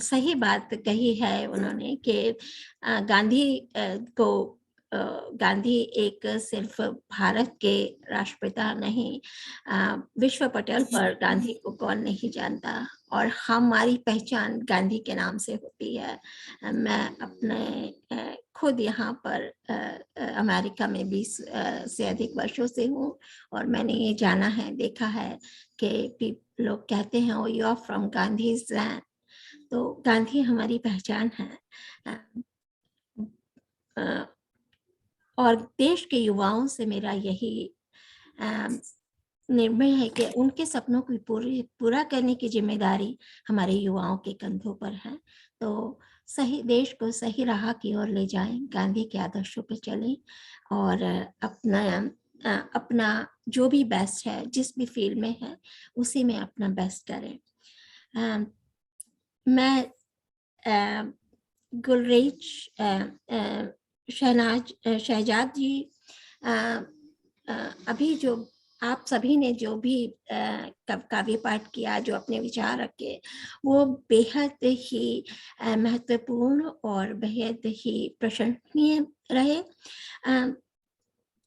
सही बात कही है उन्होंने कि गांधी एक सिर्फ भारत के राष्ट्रपिता नहीं, विश्व पटल पर गांधी को कौन नहीं जानता, और हमारी पहचान गांधी के नाम से होती है। मैं अपने खुद यहाँ पर अमेरिका में 20 से अधिक वर्षों से हूँ, और मैंने ये जाना है, देखा है कि लोग कहते हैं you are from Gandhi's land. तो गांधी हमारी पहचान है। और देश के युवाओं से मेरा यही निर्भर है कि उनके सपनों को पूरा करने की जिम्मेदारी हमारे युवाओं के कंधों पर है। तो सही देश को सही राह की ओर ले जाएं, गांधी के आदर्शों पर चलें और अपना जो भी बेस्ट है, जिस भी फील्ड में है, उसी में अपना बेस्ट करें। मैं गुलरेज शहजाद जी, अभी जो आप सभी ने जो भी काव्य पाठ किया, जो अपने विचार रखे, वो बेहद ही महत्वपूर्ण और बेहद ही प्रशंसनीय रहे।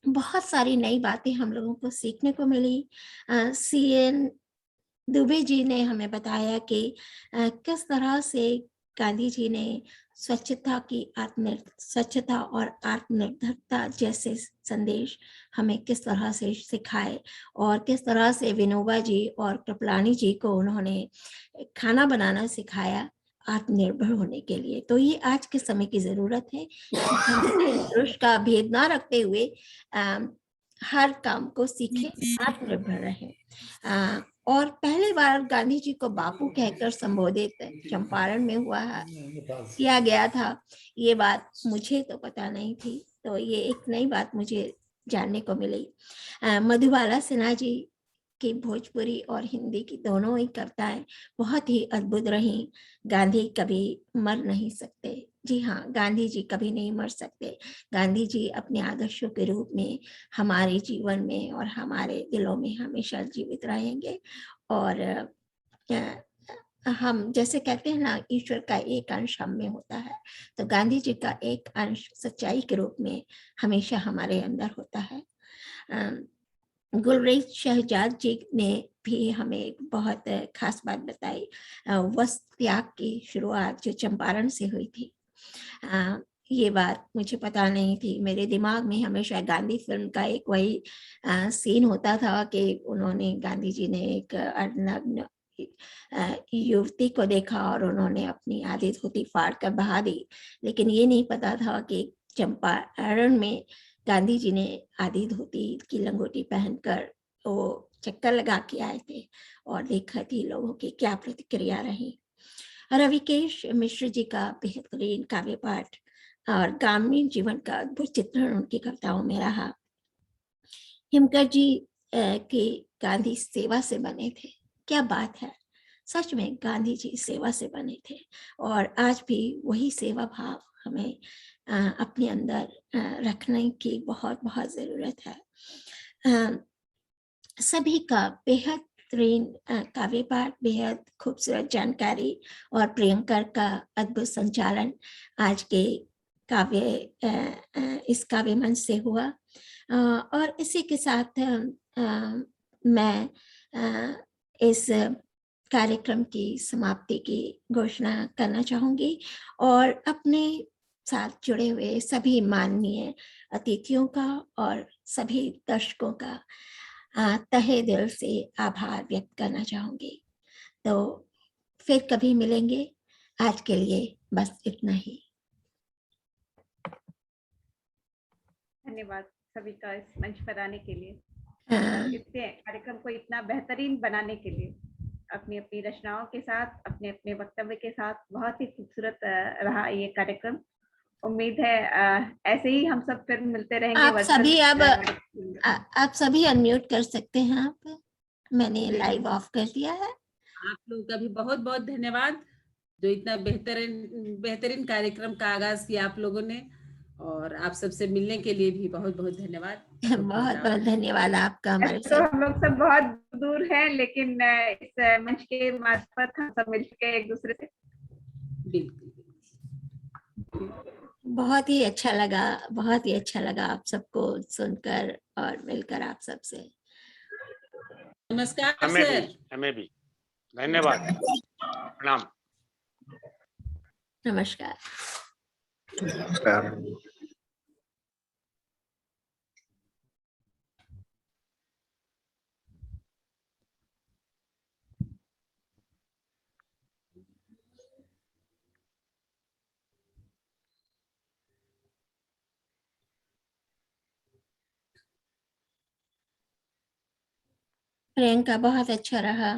बहुत सारी नई बातें हम लोगों को सीखने को मिली। CN दुबे जी ने हमें बताया कि किस तरह से गांधी जी ने स्वच्छता और आत्मनिर्भरता जैसे संदेश हमें किस तरह से सिखाए, और किस तरह से विनोबा जी और कृपलानी जी को उन्होंने खाना बनाना सिखाया आत्मनिर्भर होने के लिए। तो ये आज के समय की जरूरत है कि हम पुरुष का भेद ना रखते हुए हर काम को सीखें, आत्मनिर्भर रहें। और पहली बार गांधी जी को बापू कहकर संबोधित चंपारण में किया गया था, ये बात मुझे तो पता नहीं थी, तो ये एक नई बात मुझे जानने को मिली। मधुबाला सिन्हा जी की भोजपुरी और हिंदी की दोनों ही कविताएं बहुत ही अद्भुत रही। गांधी कभी मर नहीं सकते। जी हाँ, गांधी जी कभी नहीं मर सकते। गांधी जी अपने आदर्शों के रूप में हमारे जीवन में और हमारे दिलों में हमेशा जीवित रहेंगे। और हम जैसे कहते हैं ना, ईश्वर का एक अंश हम में होता है, तो गांधी जी का एक अंश सच्चाई के रूप में हमेशा हमारे अंदर होता है। गुलरेज शहजाद जी ने भी हमें एक बहुत खास बात बताई, वस्त्र त्याग की शुरुआत जो चंपारण से हुई थी। ये बात मुझे पता नहीं थी। मेरे दिमाग में हमेशा गांधी फिल्म का एक वही सीन होता था कि उन्होंने, गांधी जी ने एक अर्धनग्न युवती को देखा और उन्होंने अपनी आधी धोती फाड़ कर बहा दी, लेकिन ये नहीं पता था कि चंपारण में गांधी जी ने आधी धोती की लंगोटी पहनकर वो चक्कर लगा के आए थे, और देखा थी लोगों की क्या प्रतिक्रिया रही। रविकेश मिश्र जी का बेहतरीन काव्य पाठ और ग्रामीण जीवन का अद्भुत चित्रण उनकी कविताओं में रहा। हिमकर जी के गांधी सेवा से बने थे। क्या बात है, सच में गांधी जी सेवा से बने थे, और आज भी वही सेवा भाव हमें अपने अंदर रखने की बहुत बहुत जरूरत है। सभी का बेहतरीन काव्य पाठ, बेहद खूबसूरत जानकारी और प्रियंकर का अद्भुत संचालन आज के इस काव्य मंच से हुआ। और इसी के साथ मैं इस कार्यक्रम की समाप्ति की घोषणा करना चाहूंगी, और अपने साथ जुड़े हुए सभी माननीय अतिथियों का और सभी दर्शकों का तहे दिल से आभार व्यक्त करना चाहूंगी। तो फिर कभी मिलेंगे, आज के लिए बस इतना ही। धन्यवाद सभी का इस मंच पर आने के लिए, इतने कार्यक्रम को इतना बेहतरीन बनाने के लिए। अपनी अपनी रचनाओं के साथ, अपने अपने वक्तव्य के साथ बहुत ही खूबसूरत रहा ये कार्यक्रम। उम्मीद है ऐसे ही हम सब फिर मिलते रहेंगे। आप सभी अनम्यूट कर सकते हैं। आप, मैंने लाइव ऑफ कर दिया है। आप लोगों का भी बहुत बहुत धन्यवाद, जो इतना बेहतरीन कार्यक्रम का आगाज किया आप लोगों ने, और आप सबसे मिलने के लिए भी बहुत बहुत धन्यवाद। बहुत बहुत धन्यवाद आपका हमारे साथ। तो हम लोग सब बहुत दूर हैं, लेकिन इस मंच के मार्फत हम सब मिलकर एक दूसरे से। बिल्कुल बहुत ही अच्छा लगा, बहुत ही अच्छा लगा आप सबको सुनकर और मिलकर आप सबसे। नमस्कार सर। हमें भी धन्यवाद, प्रणाम। नमस्कार। नमस्कार। प्रियंका, बहुत अच्छा रहा।